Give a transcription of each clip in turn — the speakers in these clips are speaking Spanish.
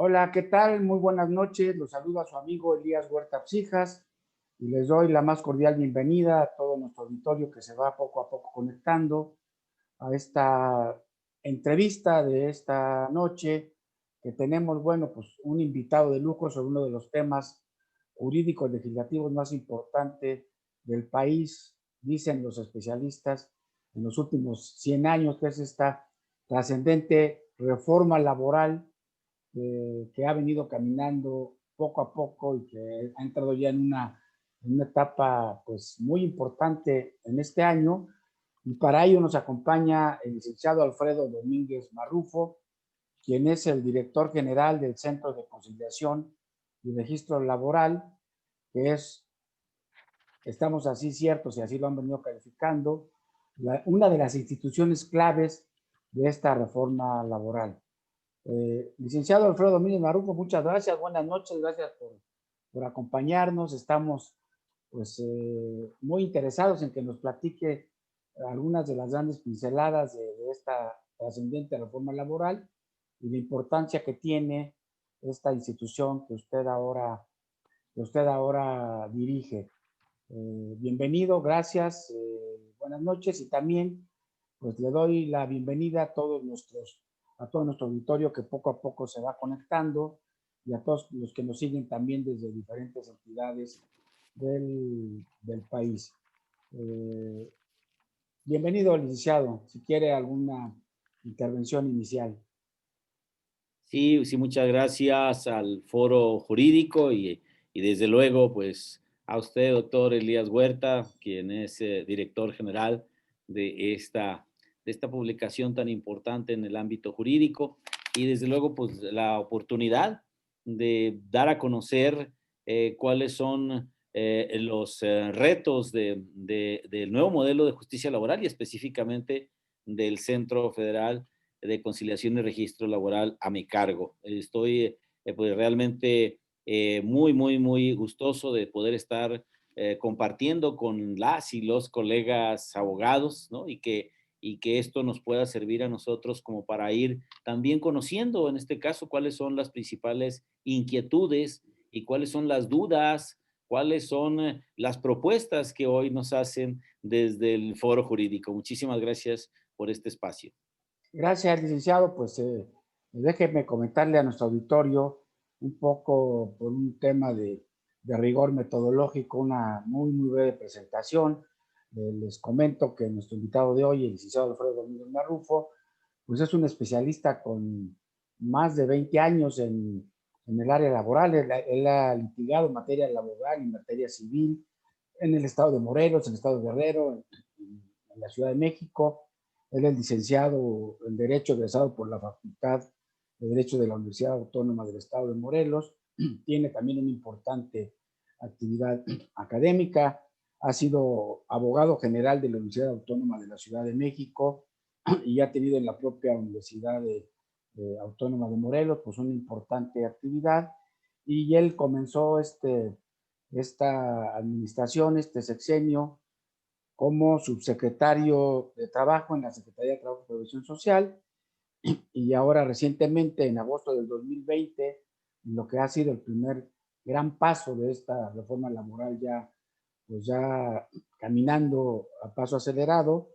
Hola, ¿qué tal? Muy buenas noches. Los saluda su amigo Elías Huerta Psijas y les doy la más cordial bienvenida a todo nuestro auditorio que se va poco a poco conectando a esta entrevista de esta noche que tenemos, bueno, pues un invitado de lujo sobre uno de los temas jurídicos legislativos más importantes del país, dicen los especialistas, en los últimos 100 años, que es esta trascendente reforma laboral que ha venido caminando poco a poco y que ha entrado ya en una etapa pues muy importante en este año. Y para ello nos acompaña el licenciado Alfredo Domínguez Marrufo, quien es el director general del Centro de Conciliación y Registro Laboral, que es, estamos así ciertos y así lo han venido calificando, una de las instituciones claves de esta reforma laboral. Licenciado Alfredo Domínguez Marrufo, muchas gracias, buenas noches, gracias por acompañarnos. Estamos pues muy interesados en que nos platique algunas de las grandes pinceladas de esta trascendente reforma laboral y la importancia que tiene esta institución que usted ahora dirige. Bienvenido, gracias, buenas noches y también pues le doy la bienvenida a todo nuestro auditorio que poco a poco se va conectando y a todos los que nos siguen también desde diferentes entidades del país. Eh, Bienvenido, licenciado, si quiere alguna intervención inicial. Sí, sí, muchas gracias al Foro Jurídico y desde luego, pues a usted, doctor Elías Huerta, quien es director general de esta publicación tan importante en el ámbito jurídico y desde luego, pues la oportunidad de dar a conocer cuáles son los retos del nuevo modelo de justicia laboral y específicamente del Centro Federal de Conciliación y Registro Laboral a mi cargo. Estoy pues realmente muy gustoso de poder estar compartiendo con las y los colegas abogados, ¿no? Y que esto nos pueda servir a nosotros como para ir también conociendo, en este caso, cuáles son las principales inquietudes y cuáles son las dudas, cuáles son las propuestas que hoy nos hacen desde el foro jurídico. Muchísimas gracias por este espacio. Gracias, licenciado. Pues déjeme comentarle a nuestro auditorio un poco por un tema de rigor metodológico, una muy breve presentación. Les comento que nuestro invitado de hoy, el licenciado Alfredo Domínguez Marrufo, pues es un especialista con más de 20 años en el área laboral. Él ha litigado en materia laboral, en materia civil, en el estado de Morelos, en el estado de Guerrero, en la Ciudad de México. Él es licenciado en Derecho, egresado por la Facultad de Derecho de la Universidad Autónoma del Estado de Morelos. Tiene también una importante actividad académica. Ha sido abogado general de la Universidad Autónoma de la Ciudad de México y ha tenido en la propia Universidad Autónoma de Morelos pues una importante actividad. Y él comenzó esta administración, este sexenio, como subsecretario de Trabajo en la Secretaría de Trabajo y Previsión Social y ahora recientemente, en agosto del 2020, lo que ha sido el primer gran paso de esta reforma laboral ya, pues ya caminando a paso acelerado,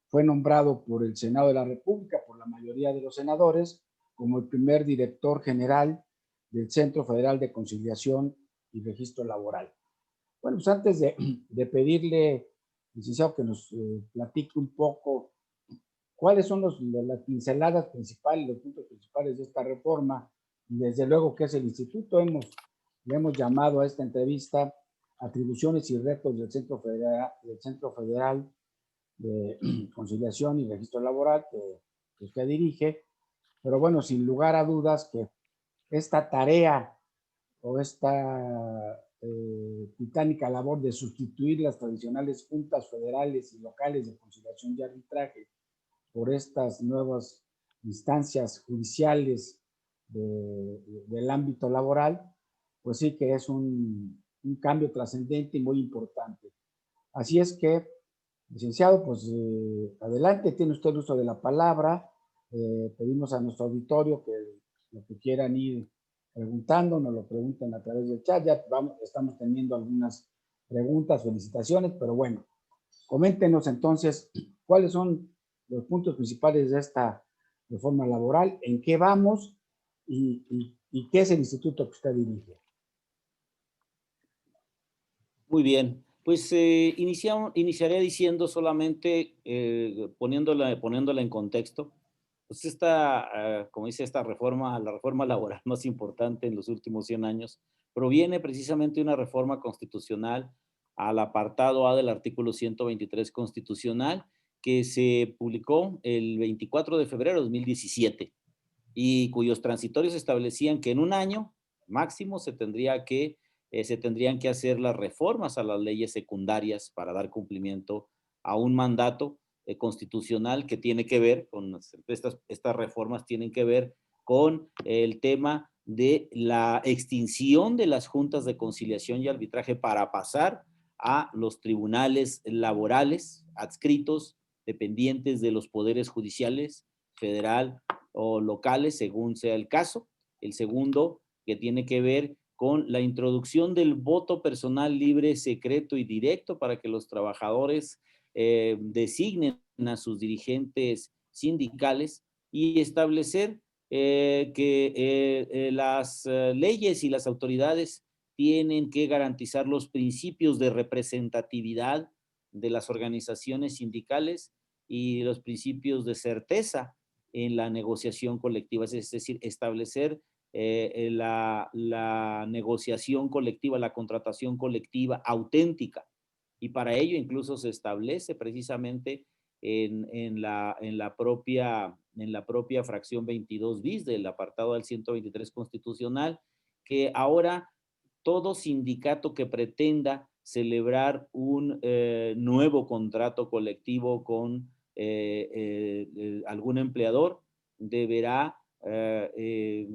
fue nombrado por el Senado de la República, por la mayoría de los senadores, como el primer director general del Centro Federal de Conciliación y Registro Laboral. Bueno, pues antes de pedirle, licenciado, que nos platique un poco cuáles son las pinceladas principales, los puntos principales de esta reforma, y desde luego qué es el instituto. Le hemos llamado a esta entrevista atribuciones y retos del Centro Federal de Conciliación y Registro Laboral que usted dirige, pero bueno, sin lugar a dudas que esta tarea o esta titánica labor de sustituir las tradicionales juntas federales y locales de conciliación y arbitraje por estas nuevas instancias judiciales del ámbito laboral, pues sí que es un cambio trascendente y muy importante. Así es que, licenciado, pues adelante, tiene usted el uso de la palabra. Pedimos a nuestro auditorio que lo que quieran ir preguntando, nos lo preguntan a través del chat. Ya estamos teniendo algunas preguntas, felicitaciones, pero bueno, coméntenos entonces cuáles son los puntos principales de esta reforma laboral, en qué vamos y qué es el instituto que usted dirige. Muy bien, pues iniciaré diciendo solamente, poniéndola en contexto, pues como dice esta reforma, la reforma laboral más importante en los últimos 100 años, proviene precisamente de una reforma constitucional al apartado A del artículo 123 constitucional, que se publicó el 24 de febrero de 2017 y cuyos transitorios establecían que en un año máximo se tendrían que hacer las reformas a las leyes secundarias para dar cumplimiento a un mandato constitucional que tiene que ver con estas reformas, tienen que ver con el tema de la extinción de las juntas de conciliación y arbitraje para pasar a los tribunales laborales adscritos, dependientes de los poderes judiciales, federal o locales, según sea el caso. El segundo, que tiene que ver con la introducción del voto personal libre, secreto y directo para que los trabajadores designen a sus dirigentes sindicales y establecer que las leyes y las autoridades tienen que garantizar los principios de representatividad de las organizaciones sindicales y los principios de certeza en la negociación colectiva, es decir, establecer la negociación colectiva, la contratación colectiva auténtica. Y para ello incluso se establece precisamente en la propia fracción 22 bis del apartado del 123 constitucional, que ahora todo sindicato que pretenda celebrar un nuevo contrato colectivo con algún empleador deberá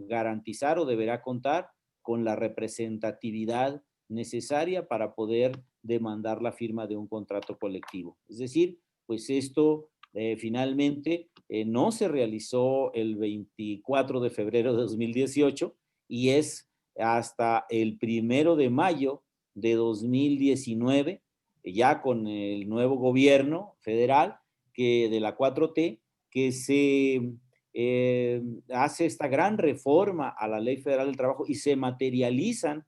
garantizar o deberá contar con la representatividad necesaria para poder demandar la firma de un contrato colectivo. Es decir, pues esto finalmente no se realizó el 24 de febrero de 2018 y es hasta el 1 de mayo de 2019, ya con el nuevo gobierno federal de la 4T, que se hace esta gran reforma a la Ley Federal del Trabajo y se materializan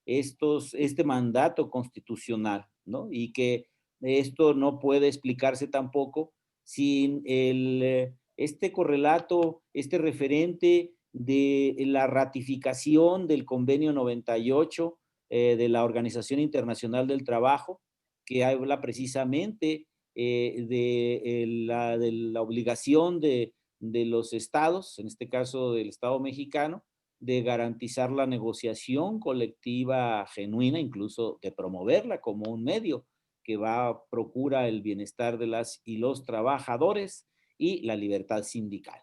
este mandato constitucional, ¿no? Y que esto no puede explicarse tampoco sin este correlato, este referente de la ratificación del convenio 98 de la Organización Internacional del Trabajo, que habla precisamente de la obligación de los estados, en este caso del Estado mexicano, de garantizar la negociación colectiva genuina, incluso de promoverla como un medio que procura el bienestar de las y los trabajadores y la libertad sindical.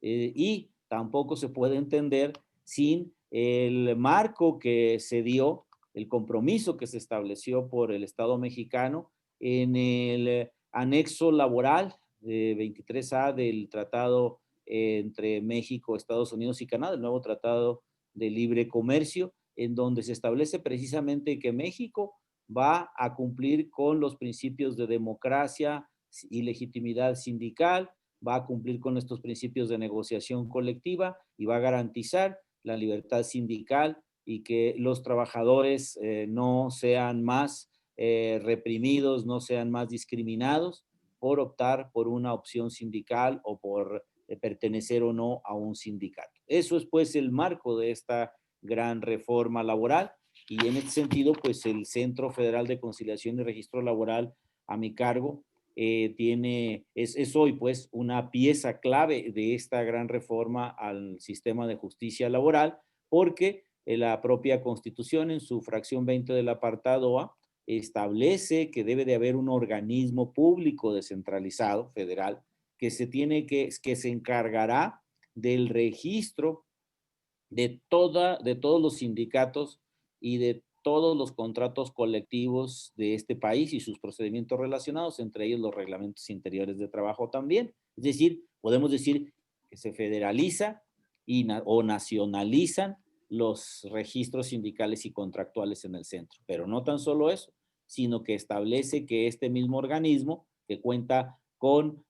Y tampoco se puede entender sin el marco que se dio, el compromiso que se estableció por el Estado mexicano en el anexo laboral 23A del tratado entre México, Estados Unidos y Canadá, el nuevo tratado de libre comercio, en donde se establece precisamente que México va a cumplir con los principios de democracia y legitimidad sindical, va a cumplir con estos principios de negociación colectiva y va a garantizar la libertad sindical y que los trabajadores no sean más reprimidos, no sean más discriminados por optar por una opción sindical o por pertenecer o no a un sindicato. Eso es pues el marco de esta gran reforma laboral y en este sentido pues el Centro Federal de Conciliación y Registro Laboral a mi cargo es hoy pues una pieza clave de esta gran reforma al sistema de justicia laboral porque la propia Constitución en su fracción 20 del apartado A establece que debe de haber un organismo público descentralizado federal que se encargará del registro de todos los sindicatos y de todos los contratos colectivos de este país y sus procedimientos relacionados, entre ellos los reglamentos interiores de trabajo también. Es decir, podemos decir que se federaliza o nacionalizan los registros sindicales y contractuales en el centro. Pero no tan solo eso, sino que establece que este mismo organismo, que cuenta con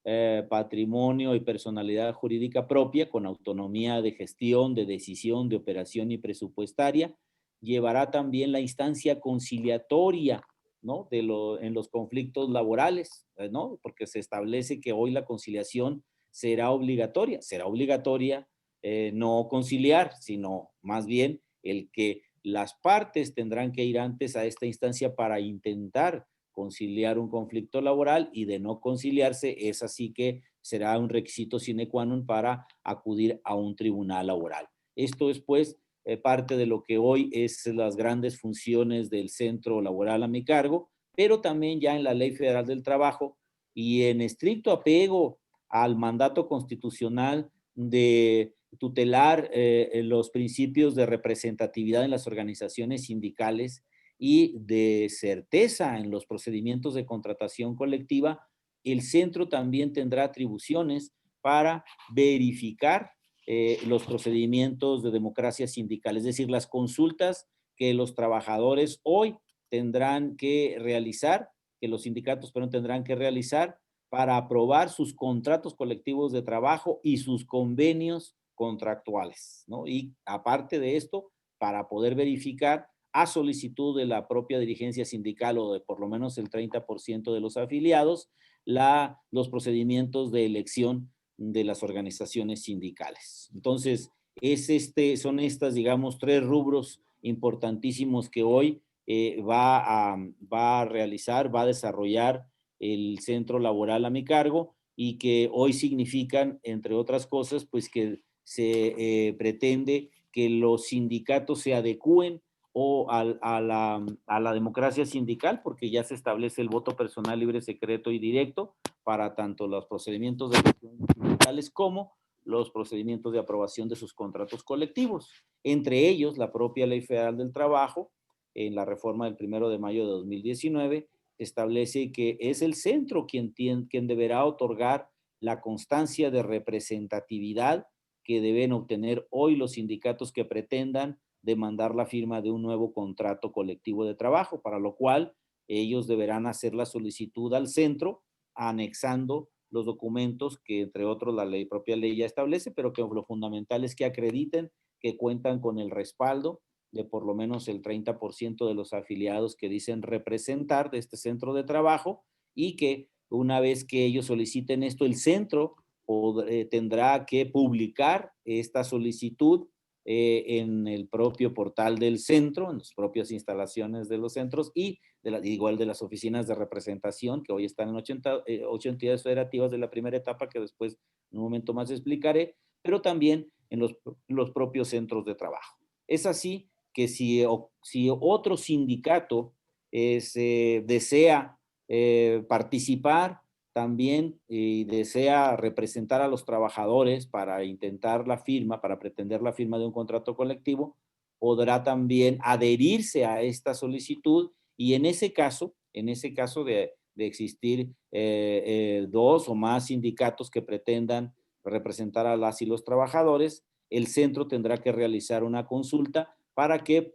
patrimonio y personalidad jurídica propia, con autonomía de gestión, de decisión, de operación y presupuestaria, llevará también la instancia conciliatoria, ¿no? En los conflictos laborales, ¿no? Porque se establece que hoy la conciliación será obligatoria no conciliar, sino más bien el que las partes tendrán que ir antes a esta instancia para intentar conciliar un conflicto laboral, y de no conciliarse es así que será un requisito sine qua non para acudir a un tribunal laboral. Esto es pues parte de lo que hoy es las grandes funciones del centro laboral a mi cargo, pero también ya en la Ley Federal del Trabajo y en estricto apego al mandato constitucional de tutelar los principios de representatividad en las organizaciones sindicales y de certeza en los procedimientos de contratación colectiva, el centro también tendrá atribuciones para verificar los procedimientos de democracia sindical, es decir, las consultas que los trabajadores hoy tendrán que realizar, que los sindicatos pero tendrán que realizar para aprobar sus contratos colectivos de trabajo y sus convenios contractuales, ¿no? Y aparte de esto, para poder verificar a solicitud de la propia dirigencia sindical o de por lo menos el 30% de los afiliados, los procedimientos de elección de las organizaciones sindicales. Entonces, son estas, digamos, tres rubros importantísimos que hoy va a realizar, va a desarrollar el centro laboral a mi cargo, y que hoy significan, entre otras cosas, pues que se pretende que los sindicatos se adecúen a la democracia sindical, porque ya se establece el voto personal libre, secreto y directo para tanto los procedimientos de elección sindicales como los procedimientos de aprobación de sus contratos colectivos. Entre ellos, la propia Ley Federal del Trabajo, en la reforma del 1 de mayo de 2019, establece que es el centro quien deberá otorgar la constancia de representatividad que deben obtener hoy los sindicatos que pretendan demandar la firma de un nuevo contrato colectivo de trabajo, para lo cual ellos deberán hacer la solicitud al centro anexando los documentos que, entre otros, la propia ley ya establece, pero que lo fundamental es que acrediten que cuentan con el respaldo de por lo menos el 30% de los afiliados que dicen representar de este centro de trabajo, y que una vez que ellos soliciten esto, el centro tendrá que publicar esta solicitud en el propio portal del centro, en las propias instalaciones de los centros y igual de las oficinas de representación, que hoy están en 8 entidades federativas de la primera etapa, que después en un momento más explicaré, pero también en los propios centros de trabajo. Es así que si otro sindicato desea participar también y desea representar a los trabajadores para intentar la firma, para pretender la firma de un contrato colectivo, podrá también adherirse a esta solicitud, y en ese caso de existir dos o más sindicatos que pretendan representar a las y los trabajadores, el centro tendrá que realizar una consulta para que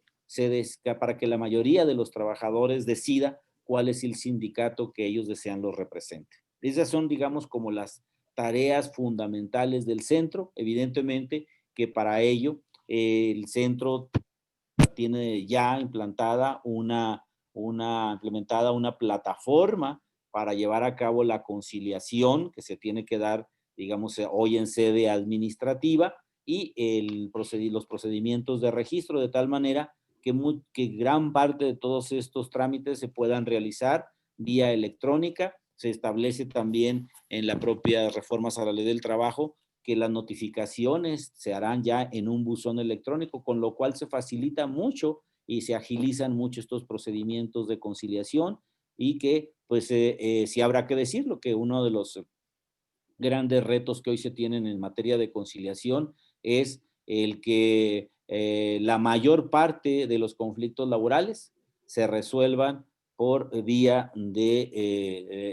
la mayoría de los trabajadores decida cuál es el sindicato que ellos desean los represente. Esas son, digamos, como las tareas fundamentales del centro. Evidentemente que para ello el centro tiene ya implementada una plataforma para llevar a cabo la conciliación que se tiene que dar, digamos, hoy en sede administrativa, y los procedimientos de registro, de tal manera que gran parte de todos estos trámites se puedan realizar vía electrónica. Se establece también en la propia reforma a la ley del trabajo que las notificaciones se harán ya en un buzón electrónico, con lo cual se facilita mucho y se agilizan mucho estos procedimientos de conciliación, y que, pues, sí habrá que decirlo, que uno de los grandes retos que hoy se tienen en materia de conciliación es el que la mayor parte de los conflictos laborales se resuelvan por vía de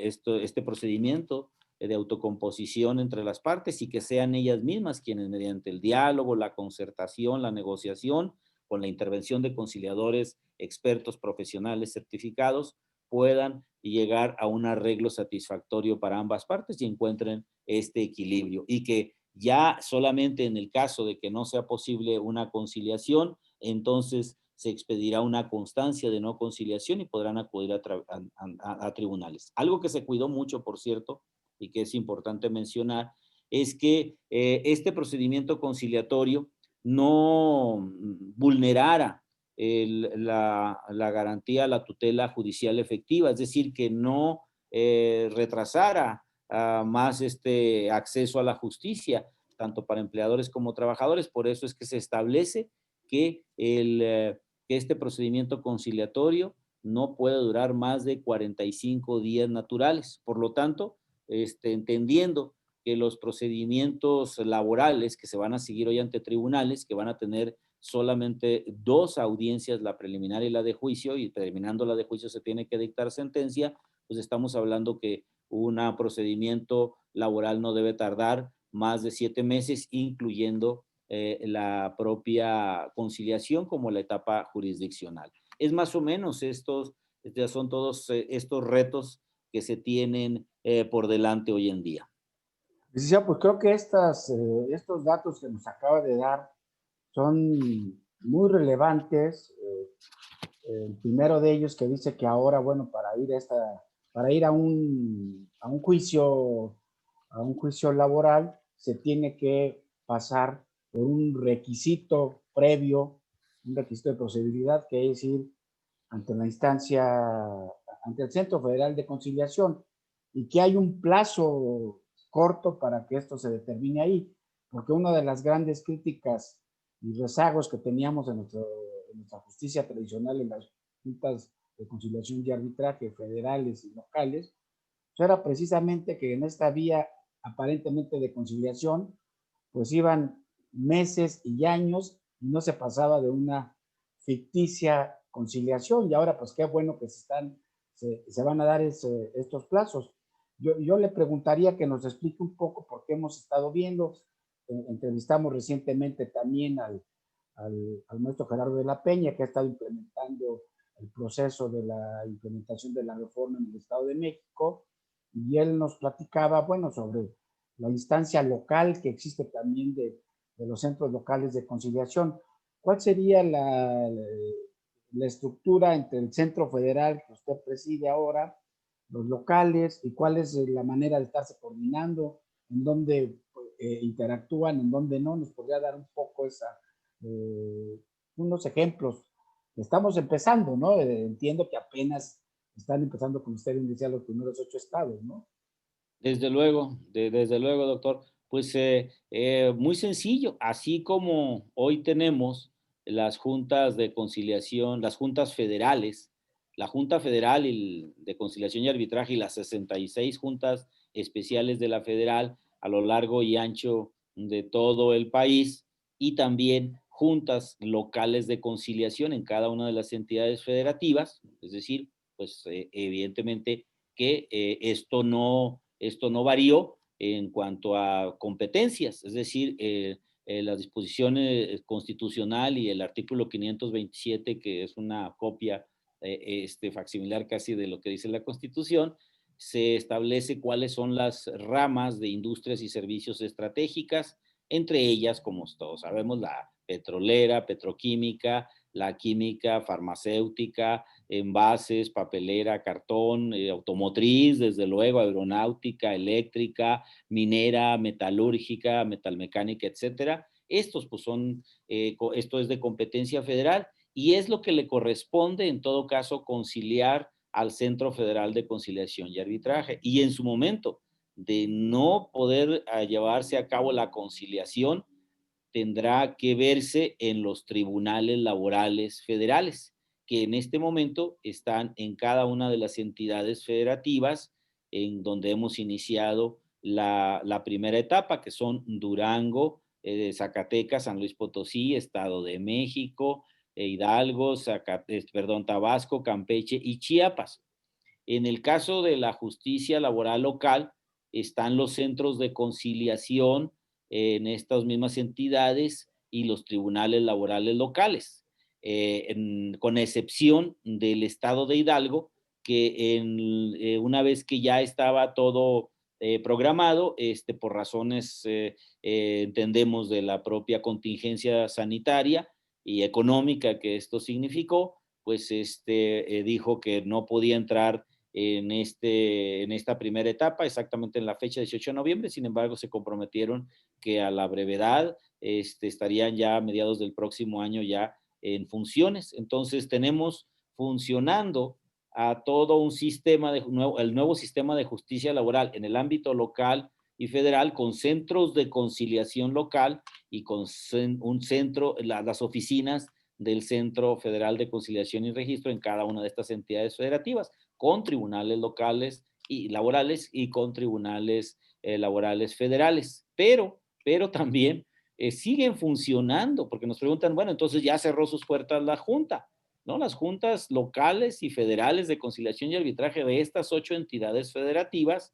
este procedimiento de autocomposición entre las partes y que sean ellas mismas quienes mediante el diálogo, la concertación, la negociación, con la intervención de conciliadores, expertos profesionales certificados, puedan llegar a un arreglo satisfactorio para ambas partes y encuentren este equilibrio. Y que ya solamente en el caso de que no sea posible una conciliación, entonces se expedirá una constancia de no conciliación y podrán acudir a tribunales. Algo que se cuidó mucho, por cierto, y que es importante mencionar, es que este procedimiento conciliatorio no vulnerara la garantía, la tutela judicial efectiva, es decir, que no retrasara más este acceso a la justicia, tanto para empleadores como trabajadores. Por eso es que se establece que, que este procedimiento conciliatorio no puede durar más de 45 días naturales. Por lo tanto, entendiendo que los procedimientos laborales que se van a seguir hoy ante tribunales, que van a tener solamente 2 audiencias, la preliminar y la de juicio, y terminando la de juicio se tiene que dictar sentencia, pues estamos hablando que un procedimiento laboral no debe tardar más de 7 meses, incluyendo la propia conciliación como la etapa jurisdiccional. Es más o menos estos, ya son todos estos retos que se tienen por delante hoy en día. Licenciado, pues creo que estos datos que nos acaba de dar son muy relevantes. El primero de ellos que dice que ahora, bueno, para ir a un juicio laboral, se tiene que pasar por un requisito previo, un requisito de procedibilidad, que es ir ante la instancia, ante el Centro Federal de Conciliación, y que hay un plazo corto para que esto se determine ahí, porque una de las grandes críticas y rezagos que teníamos en nuestra justicia tradicional, en las juntas de conciliación y arbitraje federales y locales, pues era precisamente que en esta vía aparentemente de conciliación, pues iban meses y años y no se pasaba de una ficticia conciliación. Y ahora, pues qué bueno que se van a dar estos plazos. Yo le preguntaría que nos explique un poco por qué hemos estado viendo. Entrevistamos recientemente también al maestro Gerardo de la Peña, que ha estado implementando el proceso de la implementación de la reforma en el Estado de México, y él nos platicaba, bueno, sobre la instancia local que existe también de los centros locales de conciliación. ¿Cuál sería la estructura entre el centro federal que usted preside ahora, los locales, y cuál es la manera de estarse coordinando, en dónde interactúan, en dónde no? ¿Nos podría dar un poco unos ejemplos? Estamos empezando, ¿no? Entiendo que apenas están empezando con usted a iniciar los primeros 8 estados, ¿no? Desde luego, doctor. Pues muy sencillo, así como hoy tenemos las juntas de conciliación, las juntas federales, la Junta Federal de Conciliación y Arbitraje y las 66 juntas especiales de la federal a lo largo y ancho de todo el país, y también juntas locales de conciliación en cada una de las entidades federativas, es decir, pues evidentemente que esto no varió en cuanto a competencias, es decir, la disposición constitucional y el artículo 527, que es una copia facsimilar casi de lo que dice la Constitución, se establece cuáles son las ramas de industrias y servicios estratégicas, entre ellas, como todos sabemos, la petrolera, petroquímica, la química, farmacéutica, envases, papelera, cartón, automotriz, desde luego, aeronáutica, eléctrica, minera, metalúrgica, metalmecánica, etcétera. Estos pues son, esto es de competencia federal y es lo que le corresponde en todo caso conciliar al Centro Federal de Conciliación y Arbitraje. Y en su momento de no poder llevarse a cabo la conciliación, tendrá que verse en los tribunales laborales federales, que en este momento están en cada una de las entidades federativas en donde hemos iniciado la primera etapa, que son Durango, Zacatecas, San Luis Potosí, Estado de México, Hidalgo, Tabasco, Campeche y Chiapas. En el caso de la justicia laboral local, están los centros de conciliación en estas mismas entidades y los tribunales laborales locales, con excepción del estado de Hidalgo, que una vez que ya estaba todo programado, por razones, entendemos, de la propia contingencia sanitaria y económica que esto significó, pues dijo que no podía entrar en esta primera etapa, exactamente en la fecha 18 de noviembre. Sin embargo, se comprometieron que a la brevedad estarían ya a mediados del próximo año ya en funciones. Entonces, tenemos funcionando a todo un sistema el nuevo sistema de justicia laboral en el ámbito local y federal, con centros de conciliación local y con un centro, las oficinas del Centro Federal de Conciliación y Registro en cada una de estas entidades federativas, con tribunales locales y laborales y con tribunales laborales federales. Pero también siguen funcionando, porque nos preguntan, bueno, entonces ya cerró sus puertas la Junta. ¿No? Las juntas locales y federales de conciliación y arbitraje de estas 8 entidades federativas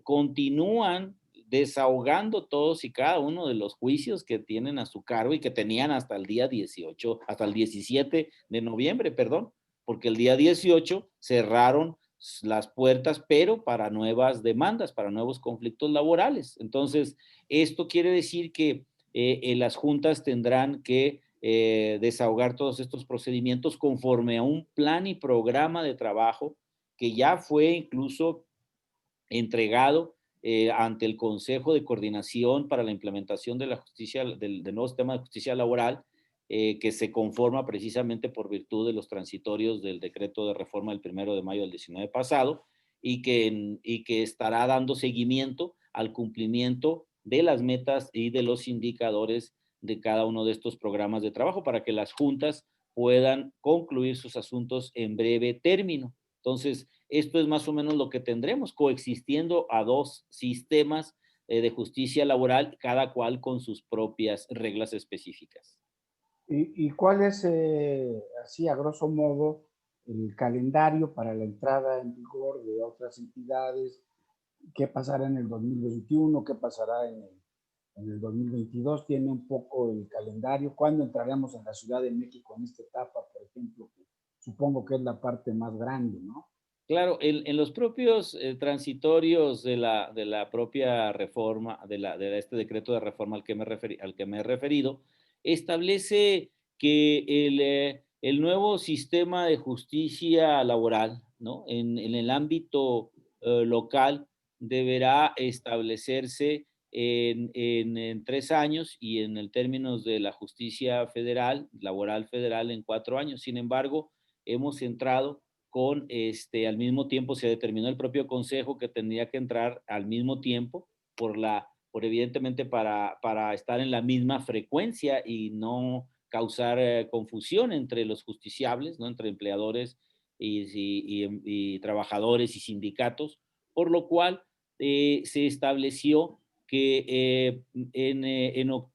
continúan desahogando todos y cada uno de los juicios que tienen a su cargo y que tenían hasta el día 18, hasta el 17 de noviembre, perdón, porque el día 18 cerraron las puertas, pero para nuevas demandas, para nuevos conflictos laborales. Entonces, esto quiere decir que las juntas tendrán que desahogar todos estos procedimientos conforme a un plan y programa de trabajo que ya fue incluso entregado ante el Consejo de Coordinación para la Implementación de la Justicia, del nuevo sistema de justicia laboral, que se conforma precisamente por virtud de los transitorios del decreto de reforma del 1 de mayo del 19 pasado, y que estará dando seguimiento al cumplimiento de las metas y de los indicadores de cada uno de estos programas de trabajo para que las juntas puedan concluir sus asuntos en breve término. Entonces, esto es más o menos lo que tendremos, coexistiendo a dos sistemas de justicia laboral, cada cual con sus propias reglas específicas. ¿Y cuál es, así a grosso modo, el calendario para la entrada en vigor de otras entidades? ¿Qué pasará en el 2021? ¿Qué pasará en el 2022? ¿Tiene un poco el calendario? ¿Cuándo entraremos en la Ciudad de México en esta etapa, por ejemplo? Que supongo que es la parte más grande, ¿no? Claro, en los propios transitorios de la propia reforma, de este decreto de reforma al que me he referido, establece que el nuevo sistema de justicia laboral, ¿no? En el ámbito local deberá establecerse en 3 años, y en el términos de la justicia federal, laboral federal, en 4 años. Sin embargo, hemos entrado con al mismo tiempo. Se determinó el propio consejo que tendría que entrar al mismo tiempo por evidentemente para estar en la misma frecuencia y no causar confusión entre los justiciables, ¿no? Entre empleadores y trabajadores y sindicatos, por lo cual se estableció que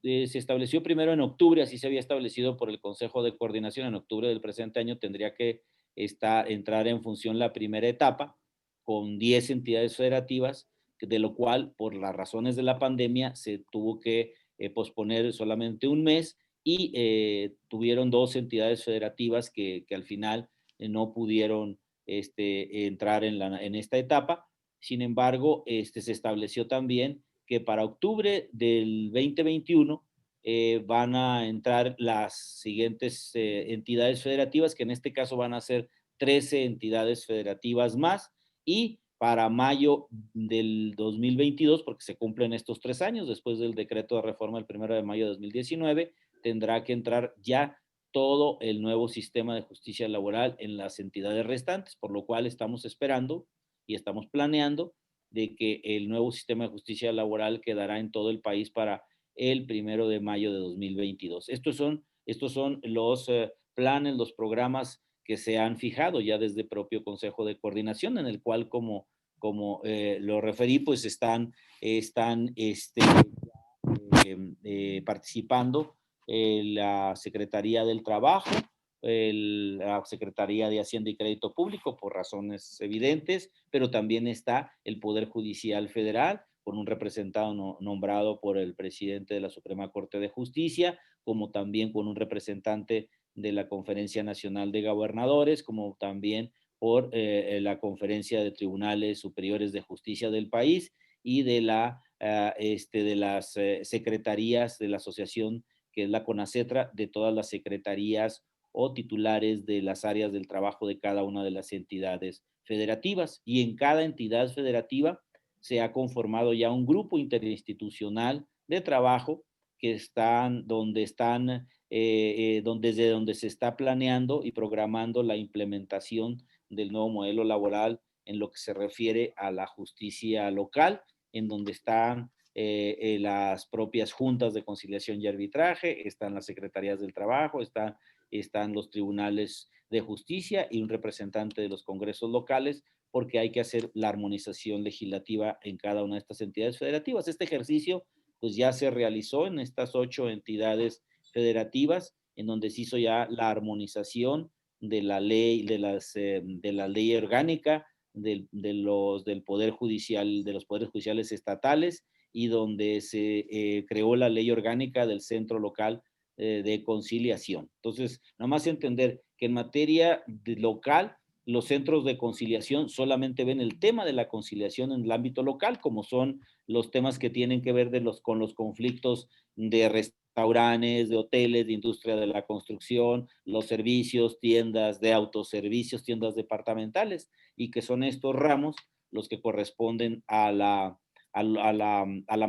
se estableció primero en octubre. Así se había establecido por el Consejo de Coordinación. En octubre del presente año tendría que entrar en función la primera etapa con 10 entidades federativas, de lo cual, por las razones de la pandemia, se tuvo que posponer solamente un mes, y tuvieron 2 entidades federativas que al final no pudieron entrar en esta etapa. Sin embargo, se estableció también que para octubre del 2021 van a entrar las siguientes entidades federativas, que en este caso van a ser 13 entidades federativas más, y para mayo del 2022, porque se cumplen estos 3 años después del decreto de reforma del 1 de mayo de 2019, tendrá que entrar ya todo el nuevo sistema de justicia laboral en las entidades restantes, por lo cual estamos esperando y estamos planeando de que el nuevo sistema de justicia laboral quedará en todo el país para el 1 de mayo de 2022. Estos son los planes, los programas que se han fijado ya desde el propio Consejo de Coordinación, en el cual, como lo referí, pues están participando la Secretaría del Trabajo, la Secretaría de Hacienda y Crédito Público por razones evidentes, pero también está el Poder Judicial Federal con un representado nombrado por el presidente de la Suprema Corte de Justicia, como también con un representante de la Conferencia Nacional de Gobernadores, como también por la Conferencia de Tribunales Superiores de Justicia del país y de de las secretarías de la asociación que es la CONACETRA, de todas las secretarías o titulares de las áreas del trabajo de cada una de las entidades federativas. Y en cada entidad federativa se ha conformado ya un grupo interinstitucional de trabajo que desde donde se está planeando y programando la implementación del nuevo modelo laboral en lo que se refiere a la justicia local, en donde están las propias juntas de conciliación y arbitraje, están las secretarías del trabajo, están los tribunales de justicia y un representante de los congresos locales, porque hay que hacer la armonización legislativa en cada una de estas entidades federativas. Este ejercicio pues ya se realizó en estas 8 entidades federativas, en donde se hizo ya la armonización de la ley, de la ley orgánica del Poder Judicial, de los poderes judiciales estatales, y donde se creó la ley orgánica del Centro Local de Conciliación. Entonces, nada más entender que en materia local, los centros de conciliación solamente ven el tema de la conciliación en el ámbito local, como son los temas que tienen que ver con los conflictos de restaurantes, de hoteles, de industria de la construcción, los servicios, tiendas de autoservicios, tiendas departamentales, y que son estos ramos los que corresponden a la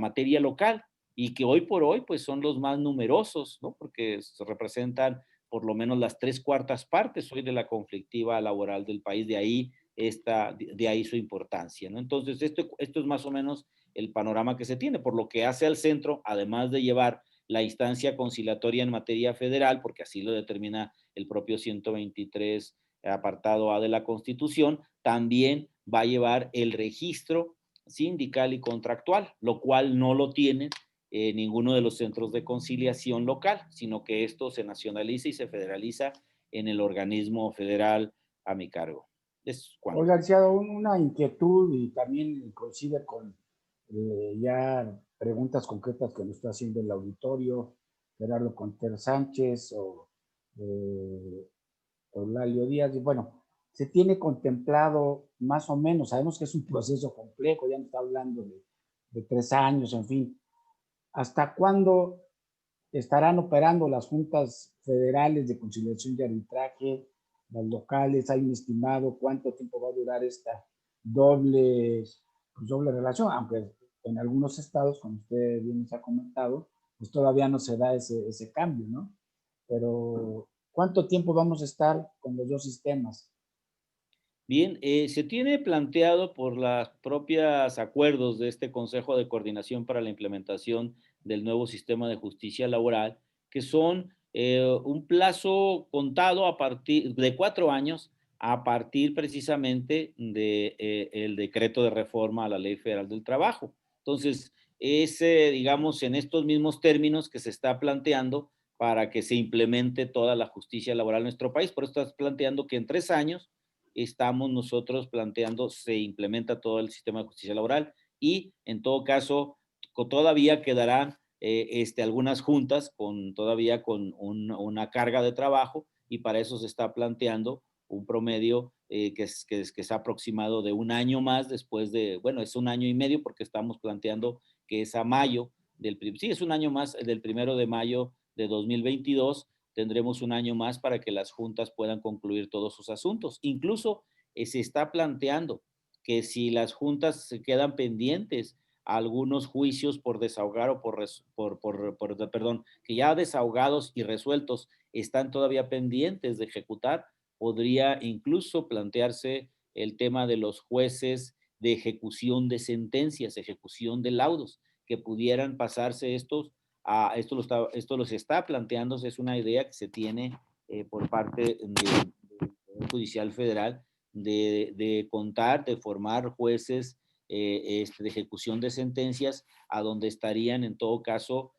materia local, y que hoy por hoy pues son los más numerosos, ¿no? Porque se representan por lo menos las 3/4 partes hoy de la conflictiva laboral del país, de ahí su importancia, ¿no? Entonces, esto es más o menos el panorama que se tiene, por lo que hace al centro, además de llevar la instancia conciliatoria en materia federal, porque así lo determina el propio 123 apartado A de la Constitución, también va a llevar el registro sindical y contractual, lo cual no lo tienen ninguno de los centros de conciliación local, sino que esto se nacionaliza y se federaliza en el organismo federal a mi cargo. Es cuanto. Oiga, licenciado, una inquietud y también coincide con ya preguntas concretas que nos está haciendo el auditorio, Gerardo Conter Sánchez o Eulalio Díaz. Y bueno, se tiene contemplado más o menos, sabemos que es un proceso complejo, ya no está hablando de 3 años, en fin. ¿Hasta cuándo estarán operando las juntas federales de conciliación y arbitraje, las locales? ¿Hay un estimado cuánto tiempo va a durar esta doble relación? Aunque en algunos estados, como usted bien nos ha comentado, pues todavía no se da ese cambio, ¿no? Pero ¿cuánto tiempo vamos a estar con los dos sistemas? Bien, se tiene planteado por los propios acuerdos de este Consejo de Coordinación para la Implementación del nuevo sistema de justicia laboral, que son un plazo contado a partir de 4 años, a partir precisamente de el decreto de reforma a la Ley Federal del Trabajo. Entonces, es, digamos, en estos mismos términos que se está planteando para que se implemente toda la justicia laboral en nuestro país. Por eso estás planteando que en 3 años estamos nosotros planteando se implementa todo el sistema de justicia laboral, y en todo caso todavía quedarán algunas juntas todavía con una carga de trabajo, y para eso se está planteando un promedio que es aproximado de un año más después bueno, es un año y medio porque estamos planteando que es a mayo sí, es un año más del 1 de mayo de 2022. Tendremos un año más para que las juntas puedan concluir todos sus asuntos. Incluso se está planteando que si las juntas se quedan pendientes algunos juicios por desahogar o perdón, que ya desahogados y resueltos están todavía pendientes de ejecutar, podría incluso plantearse el tema de los jueces de ejecución de sentencias, ejecución de laudos, que pudieran pasarse esto los está planteándose, es una idea que se tiene por parte del Poder Judicial Federal de contar, de formar jueces de ejecución de sentencias, a donde estarían en todo caso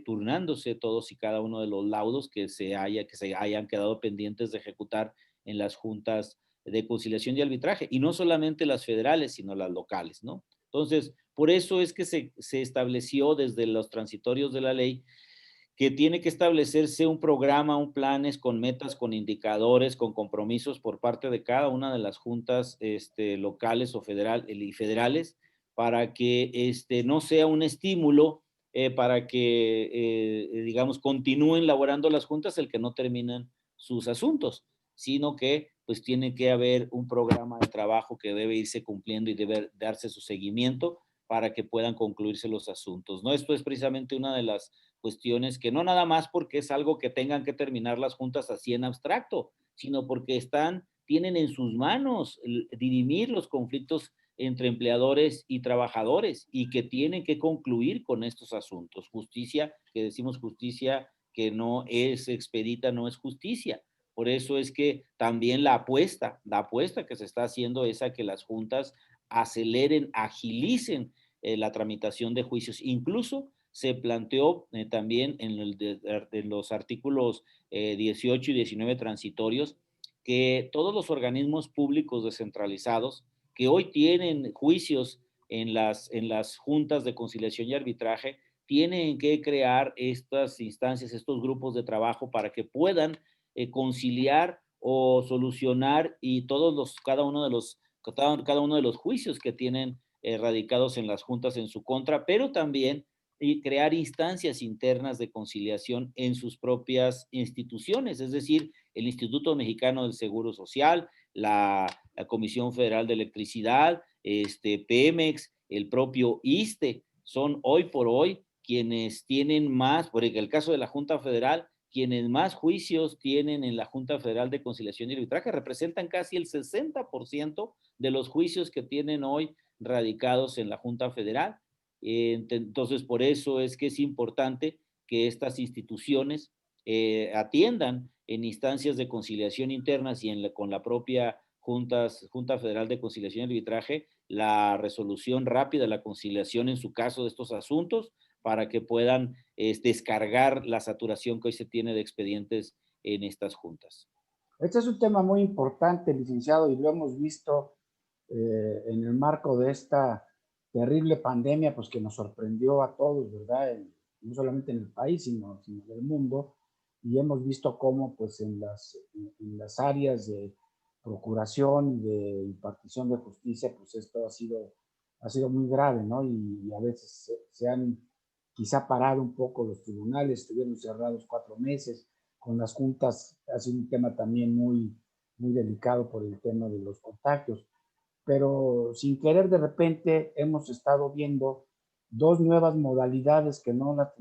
turnándose todos y cada uno de los laudos que se hayan quedado pendientes de ejecutar en las juntas de conciliación y arbitraje, y no solamente las federales, sino las locales, ¿no? Entonces, por eso es que se estableció desde los transitorios de la ley que tiene que establecerse un programa, un planes con metas, con indicadores, con compromisos por parte de cada una de las juntas locales o federales para que no sea un estímulo para que, digamos, continúen laborando las juntas el que no terminan sus asuntos, sino que pues tiene que haber un programa de trabajo que debe irse cumpliendo y debe darse su seguimiento para que puedan concluirse los asuntos, ¿no? Esto es precisamente una de las cuestiones que no nada más porque es algo que tengan que terminar las juntas así en abstracto, sino porque tienen en sus manos dirimir los conflictos entre empleadores y trabajadores y que tienen que concluir con estos asuntos. Justicia, que decimos justicia que no es expedita, no es justicia. Por eso es que también la apuesta que se está haciendo es a que las juntas aceleren, agilicen la tramitación de juicios. Incluso se planteó también en los artículos 18 y 19 transitorios que todos los organismos públicos descentralizados que hoy tienen juicios en las juntas de conciliación y arbitraje tienen que crear estas instancias, estos grupos de trabajo para que puedan conciliar o solucionar y cada uno de los juicios que tienen radicados en las juntas en su contra, pero también y crear instancias internas de conciliación en sus propias instituciones, es decir, el Instituto Mexicano del Seguro Social, la Comisión Federal de Electricidad, Pemex, el propio ISSSTE, son hoy por hoy quienes tienen más, por el caso de la Junta Federal, quienes más juicios tienen en la Junta Federal de Conciliación y Arbitraje, representan casi el 60% de los juicios que tienen hoy radicados en la Junta Federal. Entonces, por eso es que es importante que estas instituciones atiendan en instancias de conciliación internas y con la propia Junta Federal de Conciliación y Arbitraje la resolución rápida, la conciliación en su caso de estos asuntos para que puedan descargar la saturación que hoy se tiene de expedientes en estas juntas. Este es un tema muy importante, licenciado, y lo hemos visto en el marco de esta terrible pandemia, pues que nos sorprendió a todos, ¿verdad? No solamente en el país, sino en el mundo, y hemos visto cómo, pues, en las áreas de procuración y de impartición de justicia, pues esto ha sido muy grave, ¿no? Y a veces se han quizá parado un poco los tribunales, estuvieron cerrados 4 meses, con las juntas ha sido un tema también muy delicado por el tema de los contagios, pero sin querer de repente hemos estado viendo dos nuevas modalidades que no las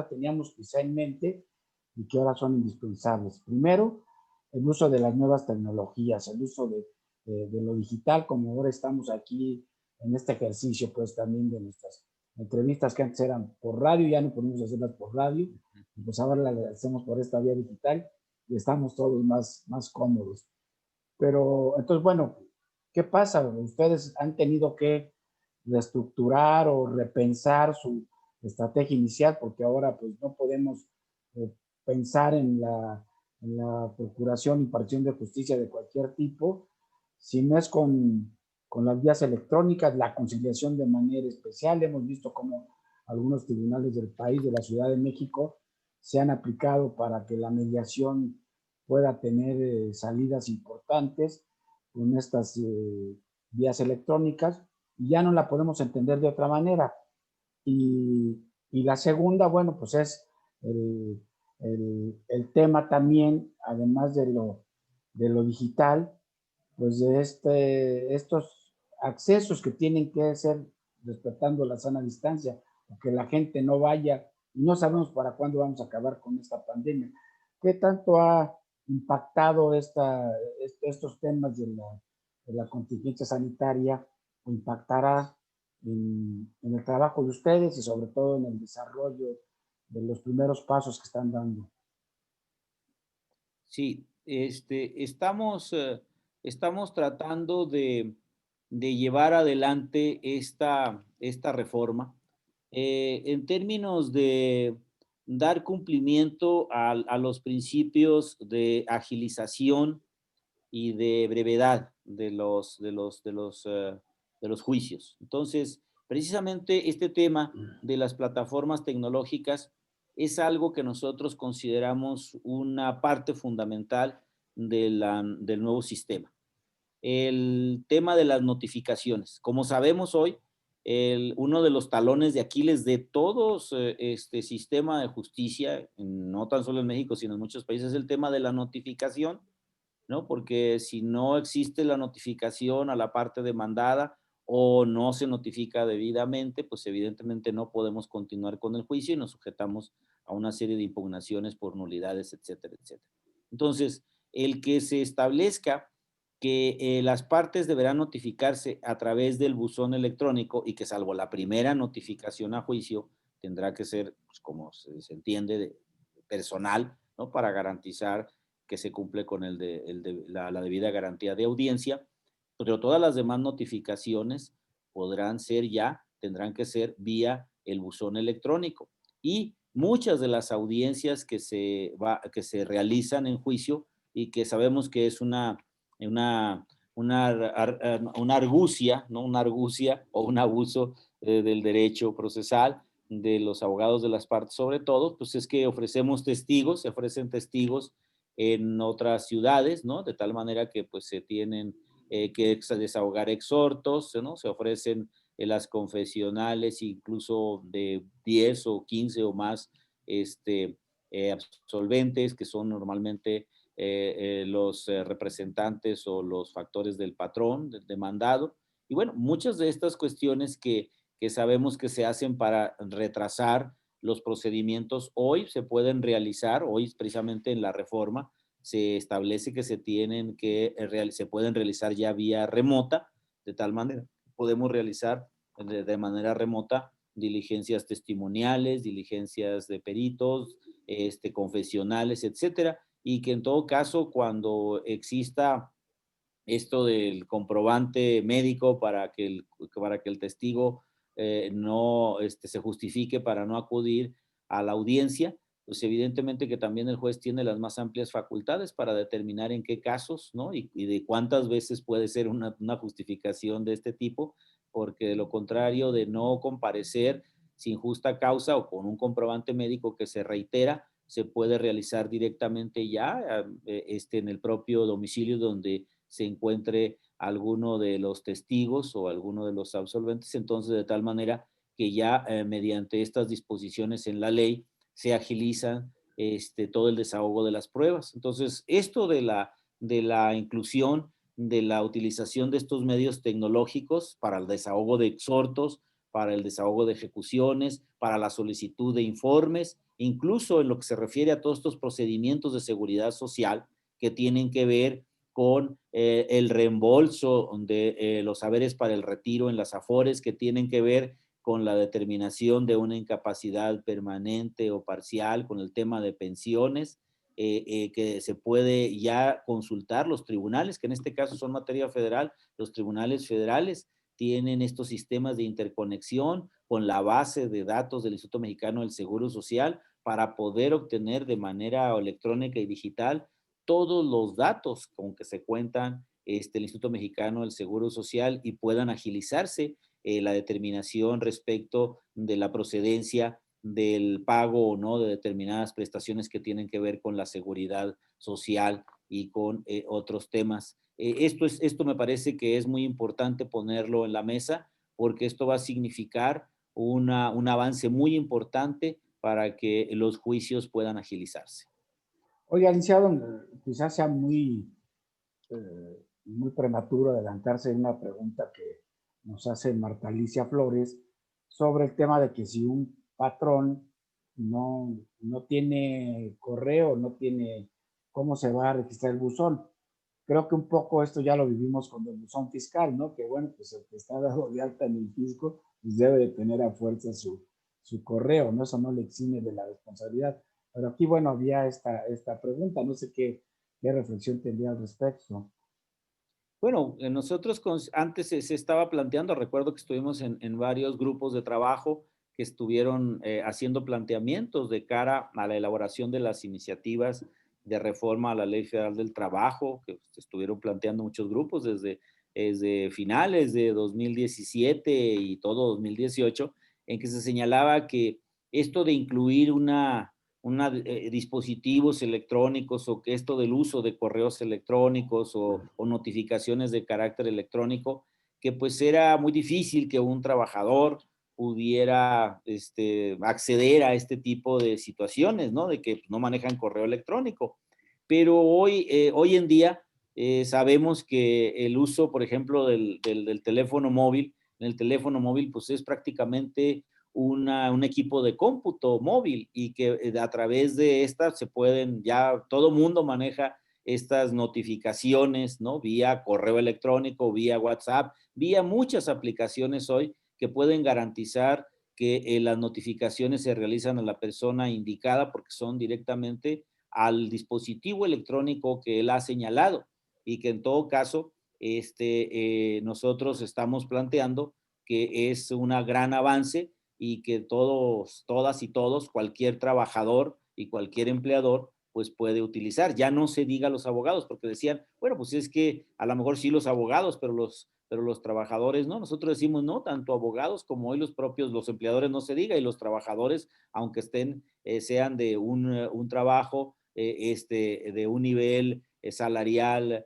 teníamos quizá en mente y que ahora son indispensables. Primero, el uso de las nuevas tecnologías, el uso de lo digital, como ahora estamos aquí en este ejercicio, pues también de nuestras entrevistas que antes eran por radio, ya no podemos hacerlas por radio, y pues ahora las hacemos por esta vía digital y estamos todos más cómodos. Pero entonces, bueno, ¿qué pasa? Ustedes han tenido que reestructurar o repensar su estrategia inicial porque ahora pues no podemos eh, pensar en la procuración y impartición de justicia de cualquier tipo, si no es con las vías electrónicas, la conciliación de manera especial. Hemos visto cómo algunos tribunales del país, de la Ciudad de México, se han aplicado para que la mediación pueda tener salidas importantes con estas vías electrónicas y ya no la podemos entender de otra manera. Y la segunda, bueno, pues es el tema también, además de lo digital, pues de estos accesos que tienen que ser respetando la sana distancia, que la gente no vaya, y no sabemos para cuándo vamos a acabar con esta pandemia. ¿Qué tanto ha impactado estos temas de la contingencia sanitaria o impactará en el trabajo de ustedes y sobre todo en el desarrollo de los primeros pasos que están dando? Sí, estamos tratando de llevar adelante esta reforma En términos de dar cumplimiento a los principios de agilización y de brevedad de los juicios. Entonces, precisamente este tema de las plataformas tecnológicas es algo que nosotros consideramos una parte fundamental del nuevo sistema. El tema de las notificaciones. Como sabemos hoy, uno de los talones de Aquiles de todos este sistema de justicia, no tan solo en México, sino en muchos países, es el tema de la notificación, ¿no? Porque si no existe la notificación a la parte demandada o no se notifica debidamente, pues evidentemente no podemos continuar con el juicio y nos sujetamos a una serie de impugnaciones por nulidades, etcétera, etcétera. Entonces, el que se establezca que las partes deberán notificarse a través del buzón electrónico y que salvo la primera notificación a juicio, tendrá que ser, pues, como se entiende, personal, ¿no? Para garantizar que se cumple con la debida garantía de audiencia, pero todas las demás notificaciones tendrán que ser vía el buzón electrónico. Y muchas de las audiencias que se realizan en juicio y que sabemos que es una, una argucia, ¿no? Una argucia o un abuso del derecho procesal de los abogados de las partes, sobre todo, pues es que ofrecemos testigos, se ofrecen testigos en otras ciudades, ¿no? De tal manera que pues se tienen que desahogar exhortos, ¿no? Se ofrecen las confesionales incluso de 10 o 15 o más absolventes, que son normalmente los representantes o los factores del patrón, del demandado. Y bueno, muchas de estas cuestiones que sabemos que se hacen para retrasar los procedimientos hoy se pueden realizar, hoy precisamente en la reforma se establece que se pueden realizar ya vía remota, de tal manera podemos realizar de manera remota diligencias testimoniales, diligencias de peritos, confesionales, etcétera, y que en todo caso cuando exista esto del comprobante médico para que el testigo no se justifique para no acudir a la audiencia, pues evidentemente que también el juez tiene las más amplias facultades para determinar en qué casos, ¿no? Y de cuántas veces puede ser una justificación de este tipo, porque de lo contrario de no comparecer sin justa causa o con un comprobante médico que se reitera, se puede realizar directamente ya en el propio domicilio donde se encuentre alguno de los testigos o alguno de los absolventes, entonces de tal manera que ya mediante estas disposiciones en la ley se agiliza todo el desahogo de las pruebas. Entonces, esto de la inclusión, de la utilización de estos medios tecnológicos para el desahogo de exhortos, para el desahogo de ejecuciones, para la solicitud de informes, incluso en lo que se refiere a todos estos procedimientos de seguridad social que tienen que ver con el reembolso de los haberes para el retiro en las AFORES, que tienen que ver con la determinación de una incapacidad permanente o parcial, con el tema de pensiones, que se puede ya consultar los tribunales, que en este caso son materia federal, los tribunales federales tienen estos sistemas de interconexión con la base de datos del Instituto Mexicano del Seguro Social para poder obtener de manera electrónica y digital todos los datos con que se cuentan el Instituto Mexicano del Seguro Social y puedan agilizarse la determinación respecto de la procedencia del pago o no de determinadas prestaciones que tienen que ver con la seguridad social y con otros temas. Esto me parece que es muy importante ponerlo en la mesa porque esto va a significar un avance muy importante para que los juicios puedan agilizarse. Oiga, licenciado, quizás sea muy prematuro adelantarse en una pregunta que nos hace Marta Alicia Flores sobre el tema de que si un patrón no tiene correo, no tiene cómo se va a registrar el buzón. Creo que un poco esto ya lo vivimos con el buzón fiscal, ¿no? Que bueno, pues el que está dado de alta en el fisco, pues debe de tener a fuerza su correo, ¿no? Eso no le exime de la responsabilidad. Pero aquí, bueno, había esta pregunta, no sé qué reflexión tendría al respecto. Bueno, nosotros antes se estaba planteando, recuerdo que estuvimos en varios grupos de trabajo que estuvieron haciendo planteamientos de cara a la elaboración de las iniciativas de reforma a la Ley Federal del Trabajo, que estuvieron planteando muchos grupos desde finales de 2017 y todo 2018, en que se señalaba que esto de incluir dispositivos electrónicos o que esto del uso de correos electrónicos o notificaciones de carácter electrónico, que pues era muy difícil que un trabajador pudiera acceder a este tipo de situaciones, ¿no? De que no manejan correo electrónico. Pero hoy en día sabemos que el uso, por ejemplo, del teléfono móvil, en el teléfono móvil pues es prácticamente un equipo de cómputo móvil y que a través de esta se pueden, ya todo mundo maneja estas notificaciones, ¿no? Vía correo electrónico, vía WhatsApp, vía muchas aplicaciones hoy que pueden garantizar que las notificaciones se realizan a la persona indicada porque son directamente al dispositivo electrónico que él ha señalado y que en todo caso nosotros estamos planteando que es un gran avance y que todos, todas y todos, cualquier trabajador y cualquier empleador pues puede utilizar. Ya no se diga los abogados, porque decían, bueno, pues es que a lo mejor sí los abogados, pero los trabajadores no. Nosotros decimos no, tanto abogados como hoy los empleadores no se diga, y los trabajadores, aunque sean de un trabajo de un nivel salarial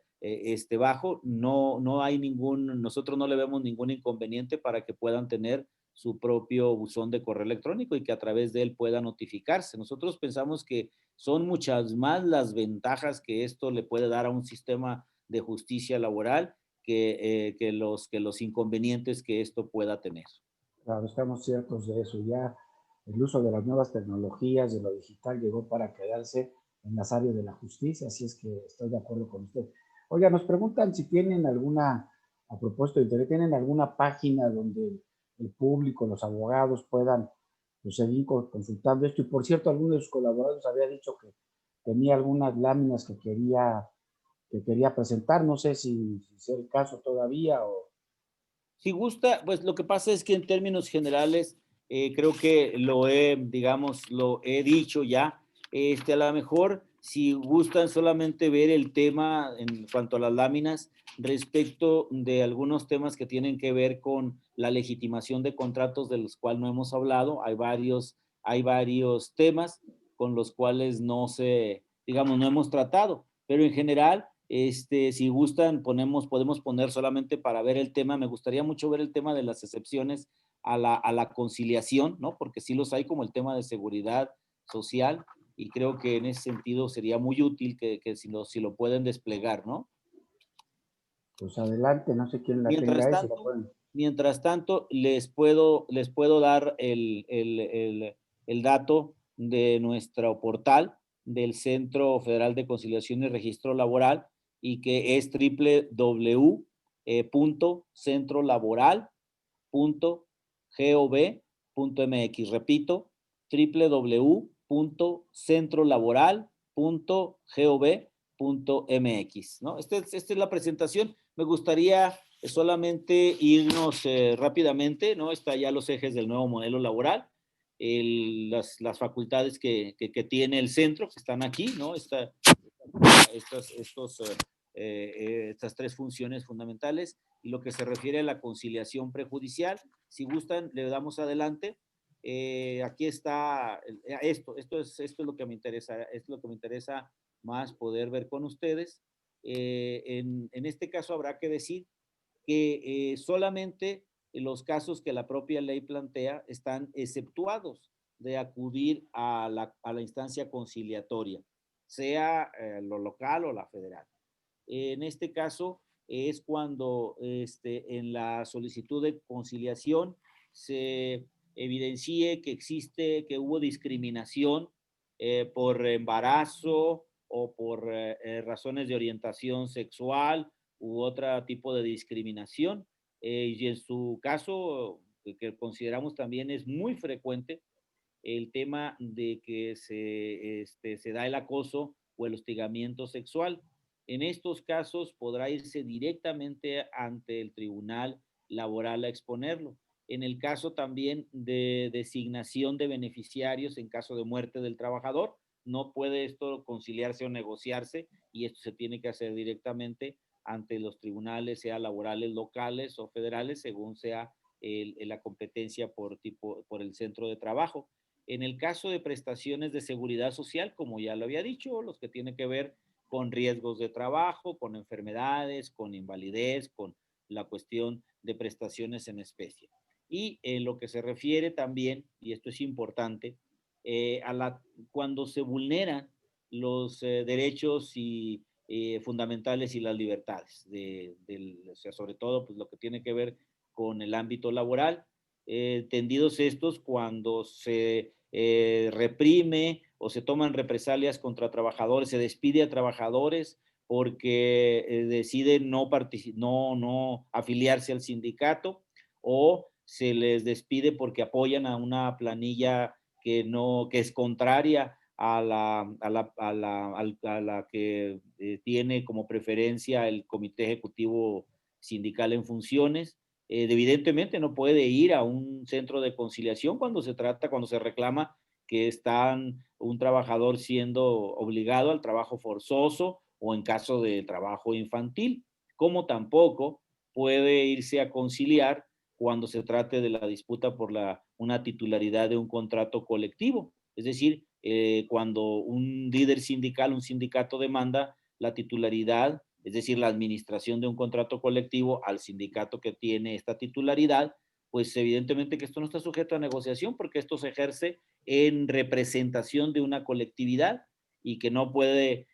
bajo, no hay nosotros no le vemos ningún inconveniente para que puedan tener su propio buzón de correo electrónico y que a través de él pueda notificarse. Nosotros pensamos que son muchas más las ventajas que esto le puede dar a un sistema de justicia laboral que los inconvenientes que esto pueda tener. Claro, estamos ciertos de eso. Ya el uso de las nuevas tecnologías, de lo digital, llegó para quedarse en las áreas de la justicia, así es que estoy de acuerdo con usted. Oiga, nos preguntan si tienen a propósito de internet, ¿tienen alguna página donde el público, los abogados puedan pues, seguir consultando esto? Y por cierto, alguno de sus colaboradores había dicho que tenía algunas láminas que quería presentar, no sé si es el caso todavía o... Si gusta, pues lo que pasa es que en términos generales, creo que lo he dicho ya. A lo mejor, si gustan solamente ver el tema en cuanto a las láminas, respecto de algunos temas que tienen que ver con la legitimación de contratos de los cuales no hemos hablado, hay varios temas con los cuales no hemos tratado, pero en general si gustan, podemos poner solamente para ver el tema. Me gustaría mucho ver el tema de las excepciones a la conciliación, ¿no? Porque sí los hay, como el tema de seguridad social, y creo que en ese sentido sería muy útil que si lo pueden desplegar, ¿no? Pues adelante, no sé quién la Mientras tenga esa, la tanto, pueden. mientras tanto, les puedo dar el dato de nuestro portal del Centro Federal de Conciliación y Registro Laboral, y que es www.centrolaboral.gov.mx. Repito, www.centrolaboral.gov.mx, ¿no? Esta es la presentación. Me gustaría solamente irnos rápidamente, ¿no? Está ya los ejes del nuevo modelo laboral, las facultades que tiene el centro, que están aquí, ¿no? Estas tres funciones fundamentales, y lo que se refiere a la conciliación prejudicial. Si gustan, le damos adelante. Aquí está esto es lo que me interesa, es lo que me interesa más poder ver con ustedes. En este caso habrá que decir que solamente los casos que la propia ley plantea están exceptuados de acudir a la instancia conciliatoria, sea lo local o la federal. En este caso es cuando en la solicitud de conciliación se evidencie que hubo discriminación por embarazo o por razones de orientación sexual u otro tipo de discriminación. Y en su caso, que consideramos también es muy frecuente, el tema de que se da el acoso o el hostigamiento sexual. En estos casos podrá irse directamente ante el tribunal laboral a exponerlo. en el caso también de designación de beneficiarios en caso de muerte del trabajador. No puede esto conciliarse o negociarse y esto se tiene que hacer directamente ante los tribunales, sea laborales locales o federales, según sea la competencia por el centro de trabajo. En el caso de prestaciones de seguridad social, como ya lo había dicho, los que tienen que ver con riesgos de trabajo, con enfermedades, con invalidez, con la cuestión de prestaciones en especie. Y en lo que se refiere también, y esto es importante, cuando se vulneran los derechos fundamentales y las libertades, o sea, sobre todo pues, lo que tiene que ver con el ámbito laboral, tendidos estos cuando se reprime o se toman represalias contra trabajadores, se despide a trabajadores porque deciden no afiliarse al sindicato, o se les despide porque apoyan a una planilla que es contraria a la que tiene como preferencia el Comité Ejecutivo Sindical en funciones. Evidentemente no puede ir a un centro de conciliación cuando se reclama que están un trabajador siendo obligado al trabajo forzoso o en caso de trabajo infantil, como tampoco puede irse a conciliar cuando se trate de la disputa por una titularidad de un contrato colectivo. Es decir, cuando un líder sindical, un sindicato demanda la titularidad, es decir, la administración de un contrato colectivo al sindicato que tiene esta titularidad, pues evidentemente que esto no está sujeto a negociación porque esto se ejerce en representación de una colectividad y que no puede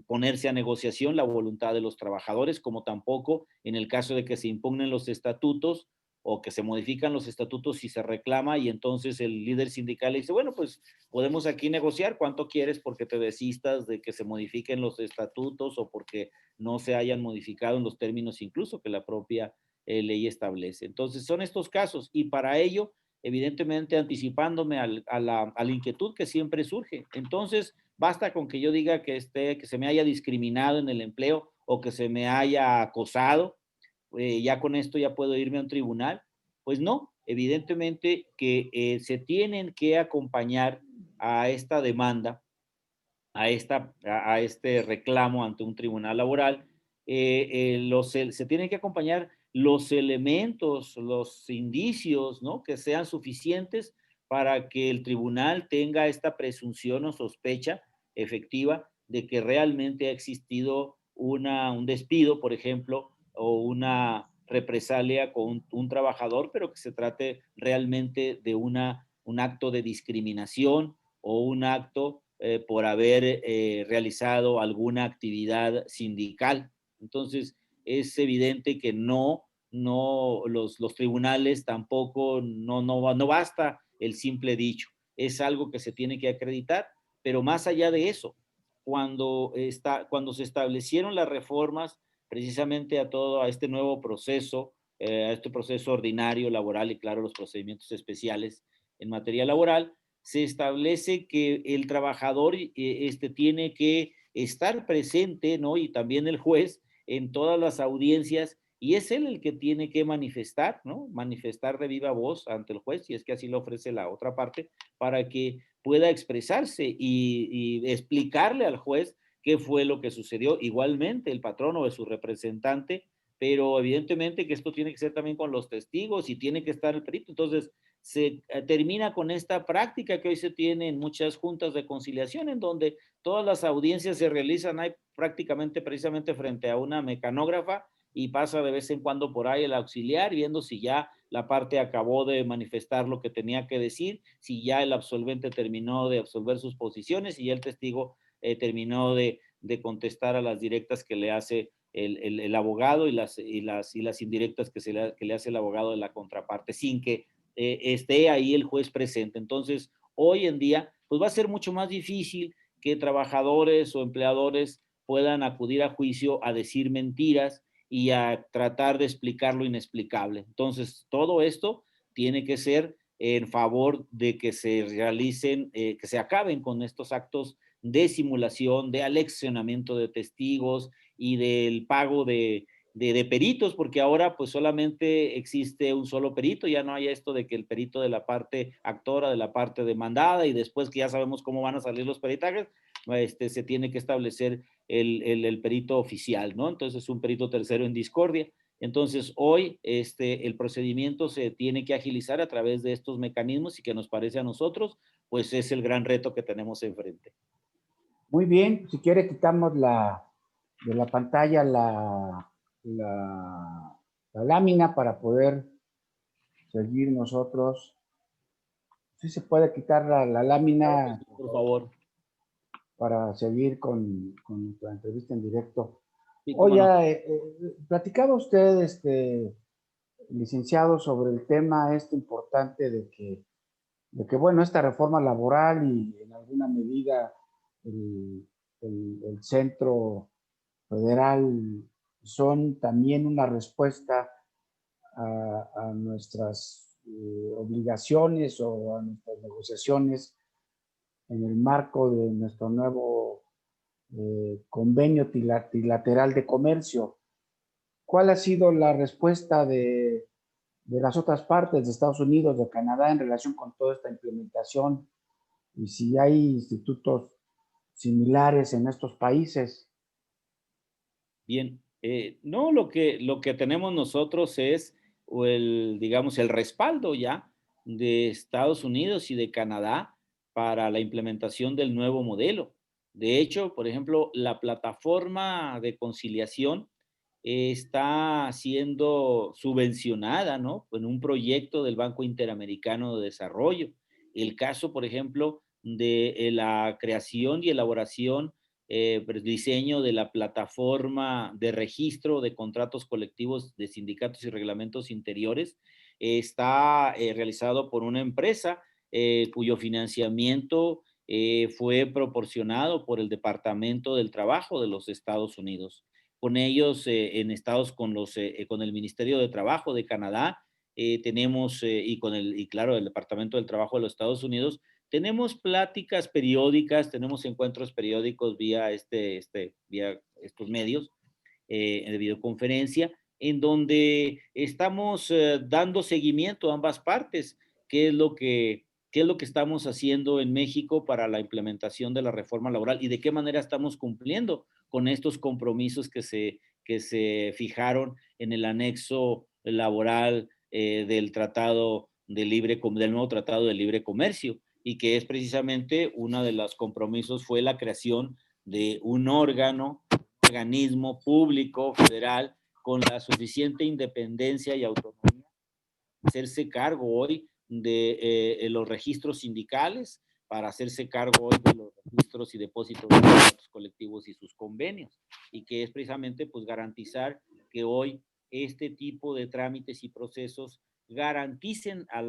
ponerse a negociación la voluntad de los trabajadores, como tampoco en el caso de que se impugnen los estatutos o que se modifican los estatutos y se reclama y entonces el líder sindical le dice, bueno, pues podemos aquí negociar cuánto quieres porque te desistas de que se modifiquen los estatutos o porque no se hayan modificado en los términos incluso que la propia ley establece. Entonces son estos casos y para ello, evidentemente anticipándome a la inquietud que siempre surge. Entonces, basta con que yo diga que se me haya discriminado en el empleo o que se me haya acosado, ya con esto ya puedo irme a un tribunal. Pues no, evidentemente que se tienen que acompañar a esta demanda, a este reclamo ante un tribunal laboral, se tienen que acompañar los elementos, los indicios, ¿no? Que sean suficientes para que el tribunal tenga esta presunción o sospecha efectiva de que realmente ha existido un despido, por ejemplo, o una represalia con un trabajador, pero que se trate realmente de un acto de discriminación o un acto por haber realizado alguna actividad sindical. Entonces, es evidente que los tribunales tampoco, no basta el simple dicho, es algo que se tiene que acreditar, pero más allá de eso, cuando se establecieron las reformas precisamente a este nuevo proceso, a este proceso ordinario laboral y claro, los procedimientos especiales en materia laboral, se establece que el trabajador tiene que estar presente, ¿no? Y también el juez en todas las audiencias y es él el que tiene que manifestar, ¿no? Manifestar de viva voz ante el juez, si es que así lo ofrece la otra parte, para que pueda expresarse y explicarle al juez qué fue lo que sucedió. Igualmente, el patrono de su representante, pero evidentemente que esto tiene que ser también con los testigos y tiene que estar el perito. Entonces, se termina con esta práctica que hoy se tiene en muchas juntas de conciliación, en donde todas las audiencias se realizan ahí prácticamente precisamente frente a una mecanógrafa y pasa de vez en cuando por ahí el auxiliar viendo si ya la parte acabó de manifestar lo que tenía que decir, si ya el absolvente terminó de absolver sus posiciones y ya el testigo terminó de contestar a las directas que le hace el abogado y las indirectas que le hace el abogado de la contraparte, sin que esté ahí el juez presente. Entonces, hoy en día, pues va a ser mucho más difícil que trabajadores o empleadores puedan acudir a juicio a decir mentiras y a tratar de explicar lo inexplicable. Entonces, todo esto tiene que ser en favor de que se realicen, que se acaben con estos actos de simulación, de aleccionamiento de testigos y del pago de peritos, porque ahora pues solamente existe un solo perito, ya no hay esto de que el perito de la parte actora, de la parte demandada, y después que ya sabemos cómo van a salir los peritajes, se tiene que establecer el perito oficial, ¿no? Entonces, un perito tercero en discordia. Entonces, hoy el procedimiento se tiene que agilizar a través de estos mecanismos y que nos parece a nosotros, pues es el gran reto que tenemos enfrente. Muy bien, si quiere quitamos de la pantalla la lámina para poder seguir nosotros. Sí se puede quitar la lámina Por favor. para seguir con nuestra entrevista en directo. Sí, cómo Oye, no. platicaba usted, licenciado, sobre el tema importante bueno, esta reforma laboral y en alguna medida el, el centro federal son también una respuesta a nuestras obligaciones o a nuestras negociaciones en el marco de nuestro nuevo convenio trilateral de comercio. ¿Cuál ha sido la respuesta de las otras partes de Estados Unidos, de Canadá, en relación con toda esta implementación? Y si hay institutos similares en estos países. Bien, no, lo que tenemos nosotros es digamos, el respaldo ya de Estados Unidos y de Canadá para la implementación del nuevo modelo. De hecho, por ejemplo, la plataforma de conciliación está siendo subvencionada, ¿no? En un proyecto del Banco Interamericano de Desarrollo. El caso, por ejemplo, de la creación y elaboración diseño de la plataforma de registro de contratos colectivos de sindicatos y reglamentos interiores está realizado por una empresa cuyo financiamiento fue proporcionado por el Departamento del Trabajo de los Estados Unidos. Con ellos, en estados con el Ministerio de Trabajo de Canadá, tenemos, y claro, el Departamento del Trabajo de los Estados Unidos, tenemos pláticas periódicas, tenemos encuentros periódicos vía, vía estos medios de videoconferencia, en donde estamos dando seguimiento a ambas partes, qué es lo que estamos haciendo en México para la implementación de la reforma laboral y de qué manera estamos cumpliendo con estos compromisos que se fijaron en el anexo laboral del Tratado del nuevo Tratado de Libre Comercio, y que es precisamente uno de los compromisos fue la creación de un organismo público federal con la suficiente independencia y autonomía, hacerse cargo hoy de los registros sindicales, para hacerse cargo hoy de los registros y depósitos de contratos colectivos y sus convenios, y que es precisamente pues garantizar que hoy este tipo de trámites y procesos garanticen a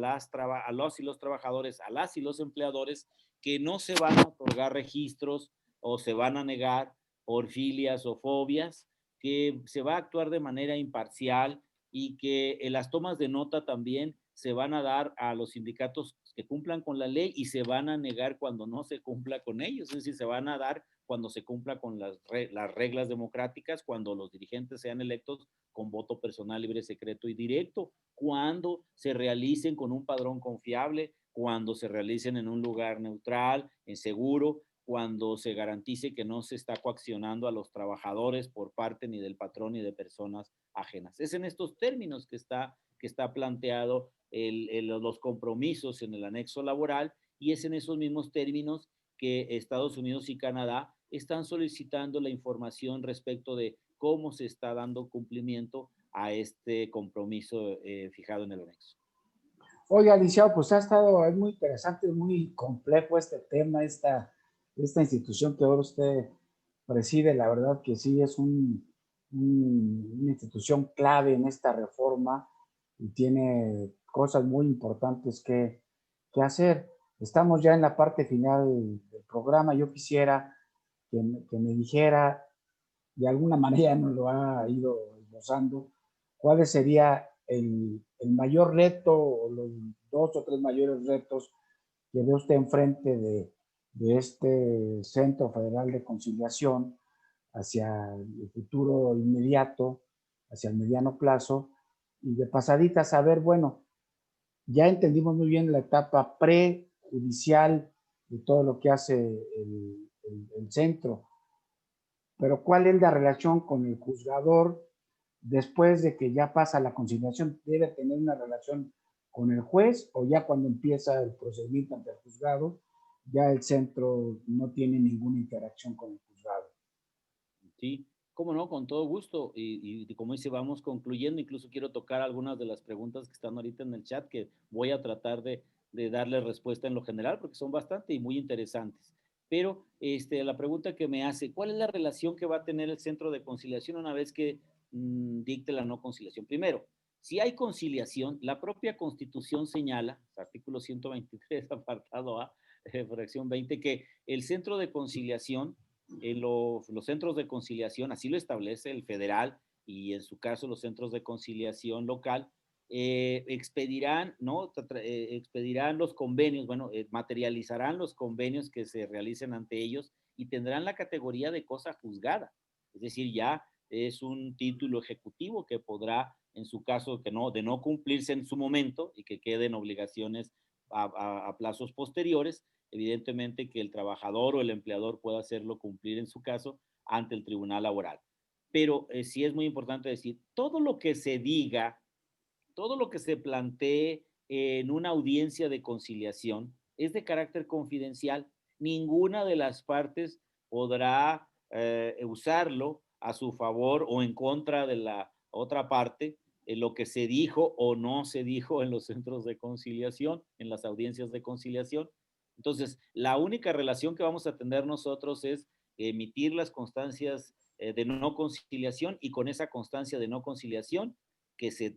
los y los trabajadores, a las y los empleadores, que no se van a otorgar registros o se van a negar por filias o fobias, que se va a actuar de manera imparcial y que las tomas de nota también se van a dar a los sindicatos que cumplan con la ley y se van a negar cuando no se cumpla con ellos, es decir, se van a dar cuando se cumpla con las reglas democráticas, cuando los dirigentes sean electos con voto personal, libre, secreto y directo, cuando se realicen con un padrón confiable, cuando se realicen en un lugar neutral, en seguro, cuando se garantice que no se está coaccionando a los trabajadores por parte ni del patrón ni de personas ajenas. Es en estos términos que está planteado los compromisos en el anexo laboral, y es en esos mismos términos que Estados Unidos y Canadá están solicitando la información respecto de cómo se está dando cumplimiento a este compromiso fijado en el anexo. Oiga, licenciado, pues es muy interesante, es muy complejo este tema, esta institución que ahora usted preside. La verdad que sí es una institución clave en esta reforma y tiene cosas muy importantes que hacer. Estamos ya en la parte final del programa. Yo quisiera que me dijera, de alguna manera nos lo ha ido esbozando, cuál sería el mayor reto o los 2 o 3 mayores retos que ve usted enfrente de este Centro Federal de Conciliación hacia el futuro inmediato, hacia el mediano plazo, y de pasadita saber, bueno, ya entendimos muy bien la etapa prejudicial de todo lo que hace el centro, pero ¿cuál es la relación con el juzgador después de que ya pasa la conciliación? ¿Debe tener una relación con el juez o ya cuando empieza el procedimiento ante el juzgado, ya el centro no tiene ninguna interacción con el juzgado? Sí, cómo no, con todo gusto. Y como dice, vamos concluyendo. Incluso quiero tocar algunas de las preguntas que están ahorita en el chat, que voy a tratar de darle respuesta en lo general, porque son bastante y muy interesantes. Pero la pregunta que me hace, ¿cuál es la relación que va a tener el centro de conciliación una vez que dicte la no conciliación? Primero, si hay conciliación, la propia Constitución señala, artículo 123, apartado A, fracción 20, que el centro de conciliación los centros de conciliación, así lo establece el federal y en su caso los centros de conciliación local, expedirán, ¿no? Expedirán los convenios, bueno, materializarán los convenios que se realicen ante ellos y tendrán la categoría de cosa juzgada. Es decir, ya es un título ejecutivo que podrá, en su caso de no cumplirse en su momento y que queden obligaciones a plazos posteriores, evidentemente que el trabajador o el empleador pueda hacerlo cumplir en su caso ante el tribunal laboral. Pero sí es muy importante decir, todo lo que se diga, todo lo que se plantee en una audiencia de conciliación es de carácter confidencial. Ninguna de las partes podrá usarlo a su favor o en contra de la otra parte, en lo que se dijo o no se dijo en los centros de conciliación, en las audiencias de conciliación. Entonces, la única relación que vamos a tener nosotros es emitir las constancias de no conciliación y con esa constancia de no conciliación que se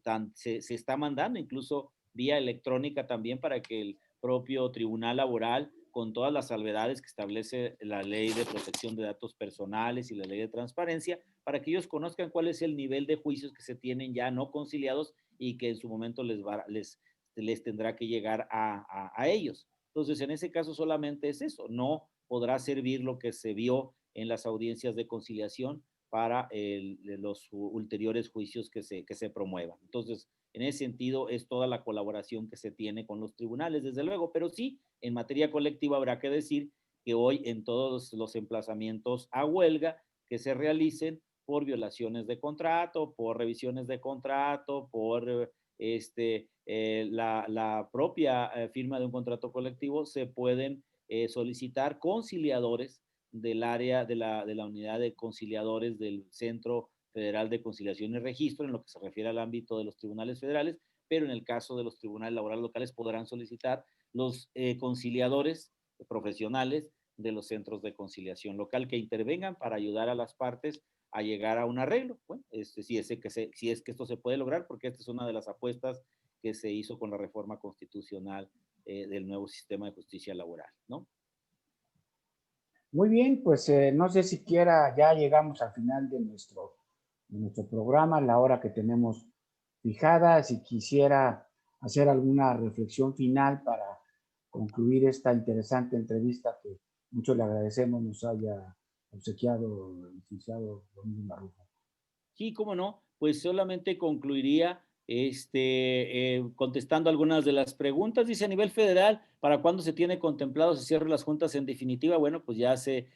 está mandando incluso vía electrónica también para que el propio tribunal laboral, con todas las salvedades que establece la ley de protección de datos personales y la ley de transparencia, para que ellos conozcan cuál es el nivel de juicios que se tienen ya no conciliados y que en su momento les tendrá que llegar a ellos. Entonces, en ese caso solamente es eso, no podrá servir lo que se vio en las audiencias de conciliación para los ulteriores juicios que se promuevan. Entonces, en ese sentido, es toda la colaboración que se tiene con los tribunales, desde luego, pero sí, en materia colectiva habrá que decir que hoy en todos los emplazamientos a huelga que se realicen por violaciones de contrato, por revisiones de contrato, por la propia firma de un contrato colectivo, se pueden solicitar conciliadores del área de la unidad de conciliadores del Centro Federal de Conciliación y Registro, en lo que se refiere al ámbito de los tribunales federales, pero en el caso de los tribunales laborales locales podrán solicitar los conciliadores profesionales de los centros de conciliación local que intervengan para ayudar a las partes a llegar a un arreglo. Bueno, si es que esto se puede lograr, porque esta es una de las apuestas que se hizo con la reforma constitucional del nuevo sistema de justicia laboral, ¿no? Muy bien, pues no sé siquiera ya llegamos al final de nuestro programa, la hora que tenemos fijada. Si quisiera hacer alguna reflexión final para concluir esta interesante entrevista que mucho le agradecemos nos haya obsequiado el licenciado Domingo Marrufo. Sí, cómo no, pues solamente concluiría contestando algunas de las preguntas. Dice, a nivel federal, ¿para cuándo se tiene contemplado se cierren las juntas en definitiva? Bueno, pues ya se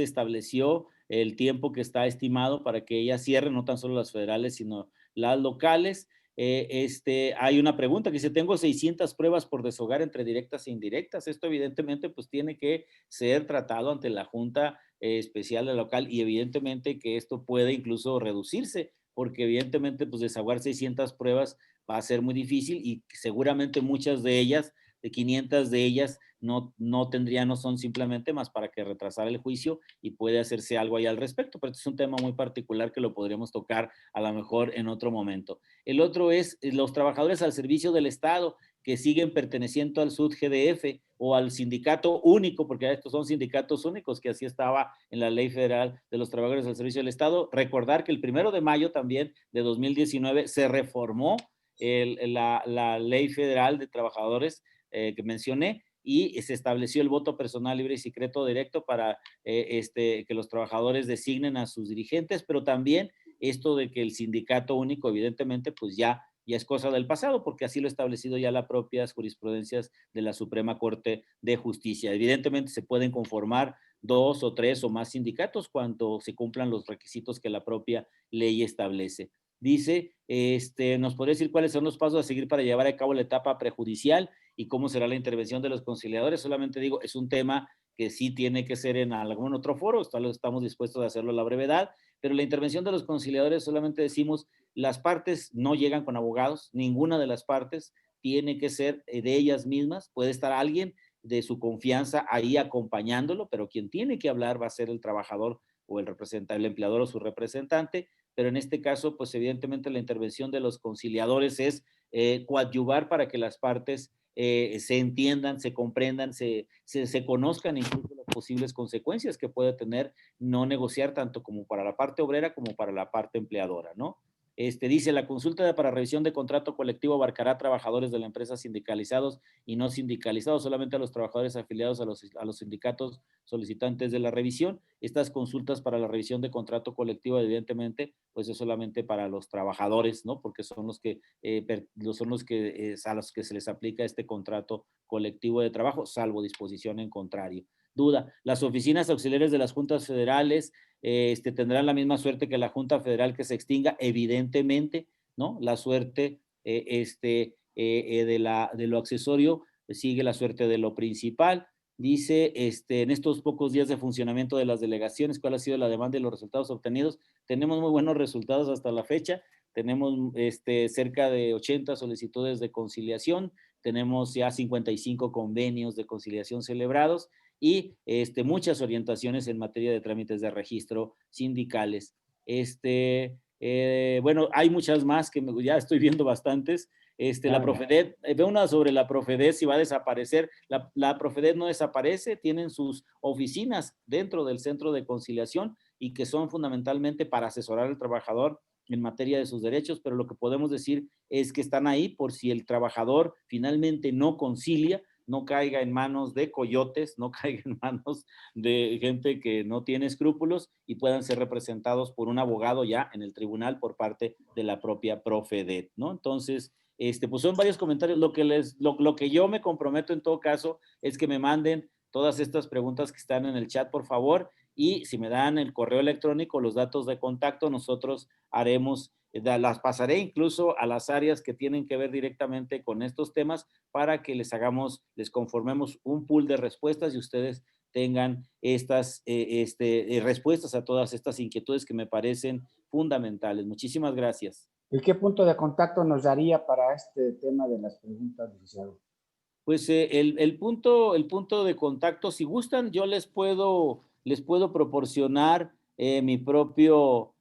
estableció el tiempo que está estimado para que ellas cierren, no tan solo las federales, sino las locales. Hay una pregunta que dice, tengo 600 pruebas por deshogar entre directas e indirectas. Esto evidentemente pues tiene que ser tratado ante la Junta Especial de local y evidentemente que esto puede incluso reducirse porque evidentemente pues desahogar 600 pruebas va a ser muy difícil y seguramente muchas de ellas, de 500 de ellas, no tendrían, no son simplemente más para que retrasar el juicio y puede hacerse algo ahí al respecto, pero este es un tema muy particular que lo podríamos tocar a lo mejor en otro momento. El otro es los trabajadores al servicio del Estado que siguen perteneciendo al SUD-GDF o al sindicato único, porque estos son sindicatos únicos, que así estaba en la Ley Federal de los Trabajadores al Servicio del Estado. Recordar que el 1 de mayo también de 2019 se reformó la Ley Federal de Trabajadores que mencioné y se estableció el voto personal libre y secreto directo para que los trabajadores designen a sus dirigentes, pero también esto de que el sindicato único, evidentemente, pues ya es cosa del pasado, porque así lo ha establecido ya las propias jurisprudencias de la Suprema Corte de Justicia. Evidentemente se pueden conformar 2 o 3 o más sindicatos cuando se cumplan los requisitos que la propia ley establece. Dice, ¿nos podría decir cuáles son los pasos a seguir para llevar a cabo la etapa prejudicial y cómo será la intervención de los conciliadores? Solamente digo, es un tema que sí tiene que ser en algún otro foro, estamos dispuestos a hacerlo a la brevedad, pero la intervención de los conciliadores solamente decimos, las partes no llegan con abogados, ninguna de las partes tiene que ser de ellas mismas, puede estar alguien de su confianza ahí acompañándolo, pero quien tiene que hablar va a ser el trabajador o el representante, el empleador o su representante, pero en este caso, pues evidentemente la intervención de los conciliadores es coadyuvar para que las partes se entiendan, se comprendan, se conozcan incluso las posibles consecuencias que puede tener no negociar tanto como para la parte obrera como para la parte empleadora, ¿no? Dice, la consulta para revisión de contrato colectivo abarcará a trabajadores de la empresa sindicalizados y no sindicalizados, solamente a los trabajadores afiliados a los sindicatos solicitantes de la revisión. Estas consultas para la revisión de contrato colectivo, evidentemente, pues es solamente para los trabajadores, ¿no? Porque son los que, a los que se les aplica este contrato colectivo de trabajo, salvo disposición en contrario. Duda, las oficinas auxiliares de las juntas federales tendrán la misma suerte que la Junta Federal que se extinga, evidentemente, ¿no? La suerte de lo accesorio sigue la suerte de lo principal. Dice, en estos pocos días de funcionamiento de las delegaciones, ¿cuál ha sido la demanda y los resultados obtenidos? Tenemos muy buenos resultados hasta la fecha. Tenemos cerca de 80 solicitudes de conciliación, tenemos ya 55 convenios de conciliación celebrados y muchas orientaciones en materia de trámites de registro sindicales. Bueno, hay muchas más que ya estoy viendo bastantes. La Profedet, veo una sobre la Profedet, si va a desaparecer. La Profedet no desaparece, tienen sus oficinas dentro del centro de conciliación y que son fundamentalmente para asesorar al trabajador en materia de sus derechos, pero lo que podemos decir es que están ahí por si el trabajador finalmente no concilia, no caiga en manos de coyotes, no caiga en manos de gente que no tiene escrúpulos y puedan ser representados por un abogado ya en el tribunal por parte de la propia Profedet, ¿no? Entonces, pues son varios comentarios. Lo que yo me comprometo en todo caso es que me manden todas estas preguntas que están en el chat, por favor, y si me dan el correo electrónico, los datos de contacto, nosotros haremos, las pasaré incluso a las áreas que tienen que ver directamente con estos temas para que les conformemos un pool de respuestas y ustedes tengan estas respuestas a todas estas inquietudes que me parecen fundamentales. Muchísimas gracias. ¿Y qué punto de contacto nos daría para este tema de las preguntas, licenciado? Pues el punto de contacto, si gustan, yo les puedo proporcionar mi propio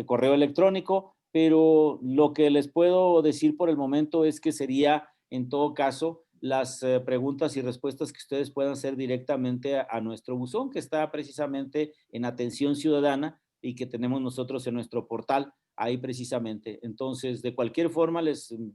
correo electrónico, pero lo que les puedo decir por el momento es que sería, en todo caso, las preguntas y respuestas que ustedes puedan hacer directamente a nuestro buzón, que está precisamente en Atención Ciudadana y que tenemos nosotros en nuestro portal, ahí precisamente. Entonces, de cualquier forma,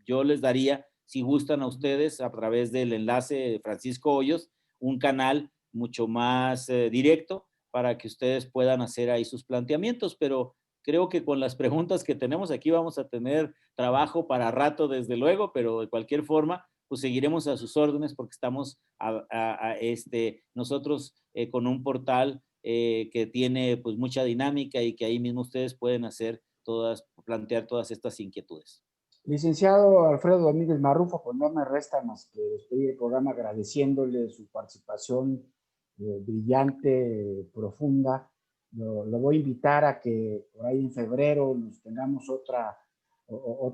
yo les daría, si gustan a ustedes, a través del enlace de Francisco Hoyos, un canal mucho más directo para que ustedes puedan hacer ahí sus planteamientos, pero creo que con las preguntas que tenemos aquí vamos a tener trabajo para rato, desde luego, pero de cualquier forma, pues seguiremos a sus órdenes porque estamos nosotros con un portal que tiene pues mucha dinámica y que ahí mismo ustedes pueden plantear todas estas inquietudes. Licenciado Alfredo Domínguez Marrufo, pues no me resta más que despedir el programa agradeciéndole su participación brillante, profunda. Lo voy a invitar a que por ahí en febrero nos tengamos otra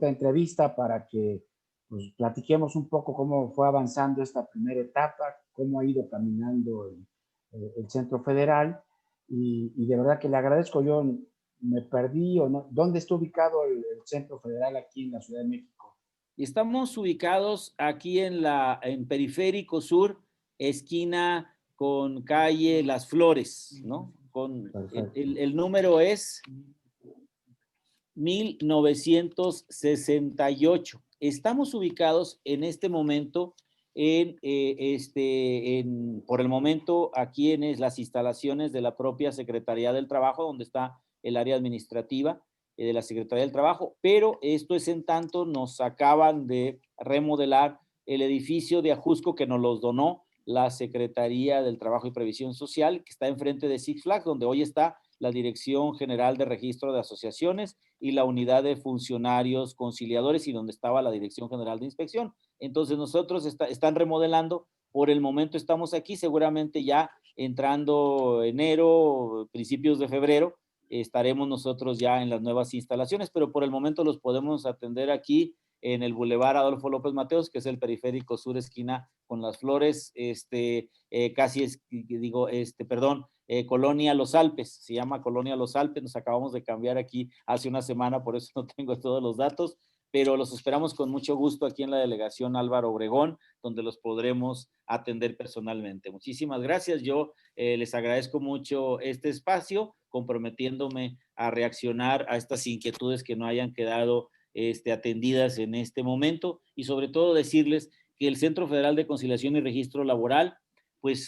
entrevista para que pues, platiquemos un poco cómo fue avanzando esta primera etapa, cómo ha ido caminando el Centro Federal y de verdad que le agradezco. Yo me perdí o no. ¿Dónde está ubicado el Centro Federal aquí en la Ciudad de México? Estamos ubicados aquí en Periférico Sur, esquina con calle Las Flores, ¿no? El número es 1968. Estamos ubicados en este momento por el momento aquí en las instalaciones de la propia Secretaría del Trabajo, donde está el área administrativa de la Secretaría del Trabajo, pero esto es en tanto nos acaban de remodelar el edificio de Ajusco que nos los donó la Secretaría del Trabajo y Previsión Social, que está enfrente de Six Flags, donde hoy está la Dirección General de Registro de Asociaciones y la Unidad de Funcionarios Conciliadores y donde estaba la Dirección General de Inspección. Entonces nosotros están remodelando, por el momento estamos aquí, seguramente ya entrando enero, principios de febrero, estaremos nosotros ya en las nuevas instalaciones, pero por el momento los podemos atender aquí en el Boulevard Adolfo López Mateos, que es el periférico sur esquina con las flores, casi es, digo, perdón, Colonia Los Alpes, se llama Colonia Los Alpes, nos acabamos de cambiar aquí hace una semana, por eso no tengo todos los datos, pero los esperamos con mucho gusto aquí en la delegación Álvaro Obregón, donde los podremos atender personalmente. Muchísimas gracias, yo les agradezco mucho este espacio, comprometiéndome a reaccionar a estas inquietudes que no hayan quedado atendidas en este momento y sobre todo decirles que el Centro Federal de Conciliación y Registro Laboral pues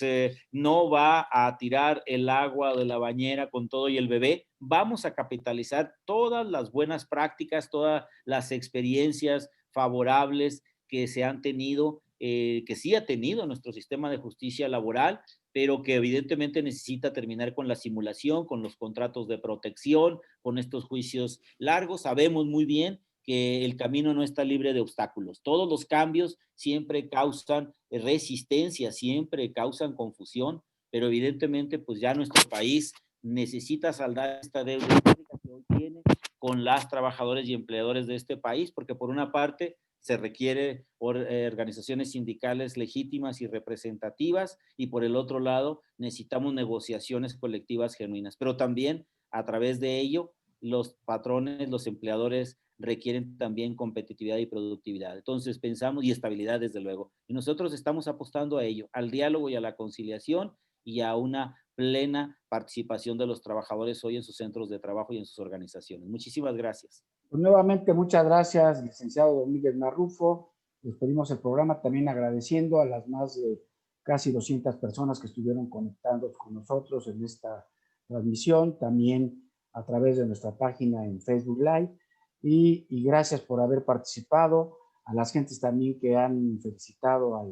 no va a tirar el agua de la bañera con todo y el bebé. Vamos a capitalizar todas las buenas prácticas, todas las experiencias favorables que se han tenido, que sí ha tenido nuestro sistema de justicia laboral, pero que evidentemente necesita terminar con la simulación, con los contratos de protección, con estos juicios largos. Sabemos muy bien que el camino no está libre de obstáculos. Todos los cambios siempre causan resistencia, siempre causan confusión, pero evidentemente pues ya nuestro país necesita saldar esta deuda histórica que hoy tiene con las trabajadores y empleadores de este país, porque por una parte se requiere organizaciones sindicales legítimas y representativas y por el otro lado necesitamos negociaciones colectivas genuinas, pero también a través de ello los patrones, los empleadores requieren también competitividad y productividad. Entonces pensamos, y estabilidad desde luego, y nosotros estamos apostando a ello, al diálogo y a la conciliación y a una plena participación de los trabajadores hoy en sus centros de trabajo y en sus organizaciones. Muchísimas gracias. Pues nuevamente, muchas gracias, licenciado Don Miguel Marrufo. Despedimos el programa también agradeciendo a las más de casi 200 personas que estuvieron conectados con nosotros en esta transmisión, también a través de nuestra página en Facebook Live. Y gracias por haber participado, a las gentes también que han felicitado a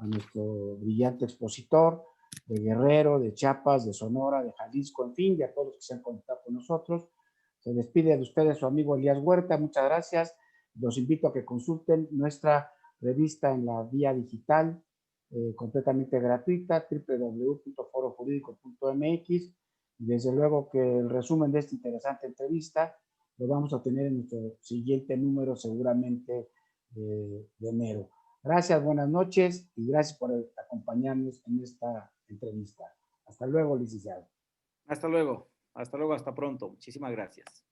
nuestro brillante expositor de Guerrero, de Chiapas, de Sonora, de Jalisco, en fin, y a todos los que se han conectado con nosotros. Se despide de ustedes su amigo Elías Huerta, muchas gracias. Los invito a que consulten nuestra revista en la vía digital, completamente gratuita, www.forojurídico.mx. Y desde luego que el resumen de esta interesante entrevista lo vamos a tener en nuestro siguiente número, seguramente de enero. Gracias, buenas noches y gracias por acompañarnos en esta entrevista. Hasta luego, licenciado. Hasta luego, hasta pronto. Muchísimas gracias.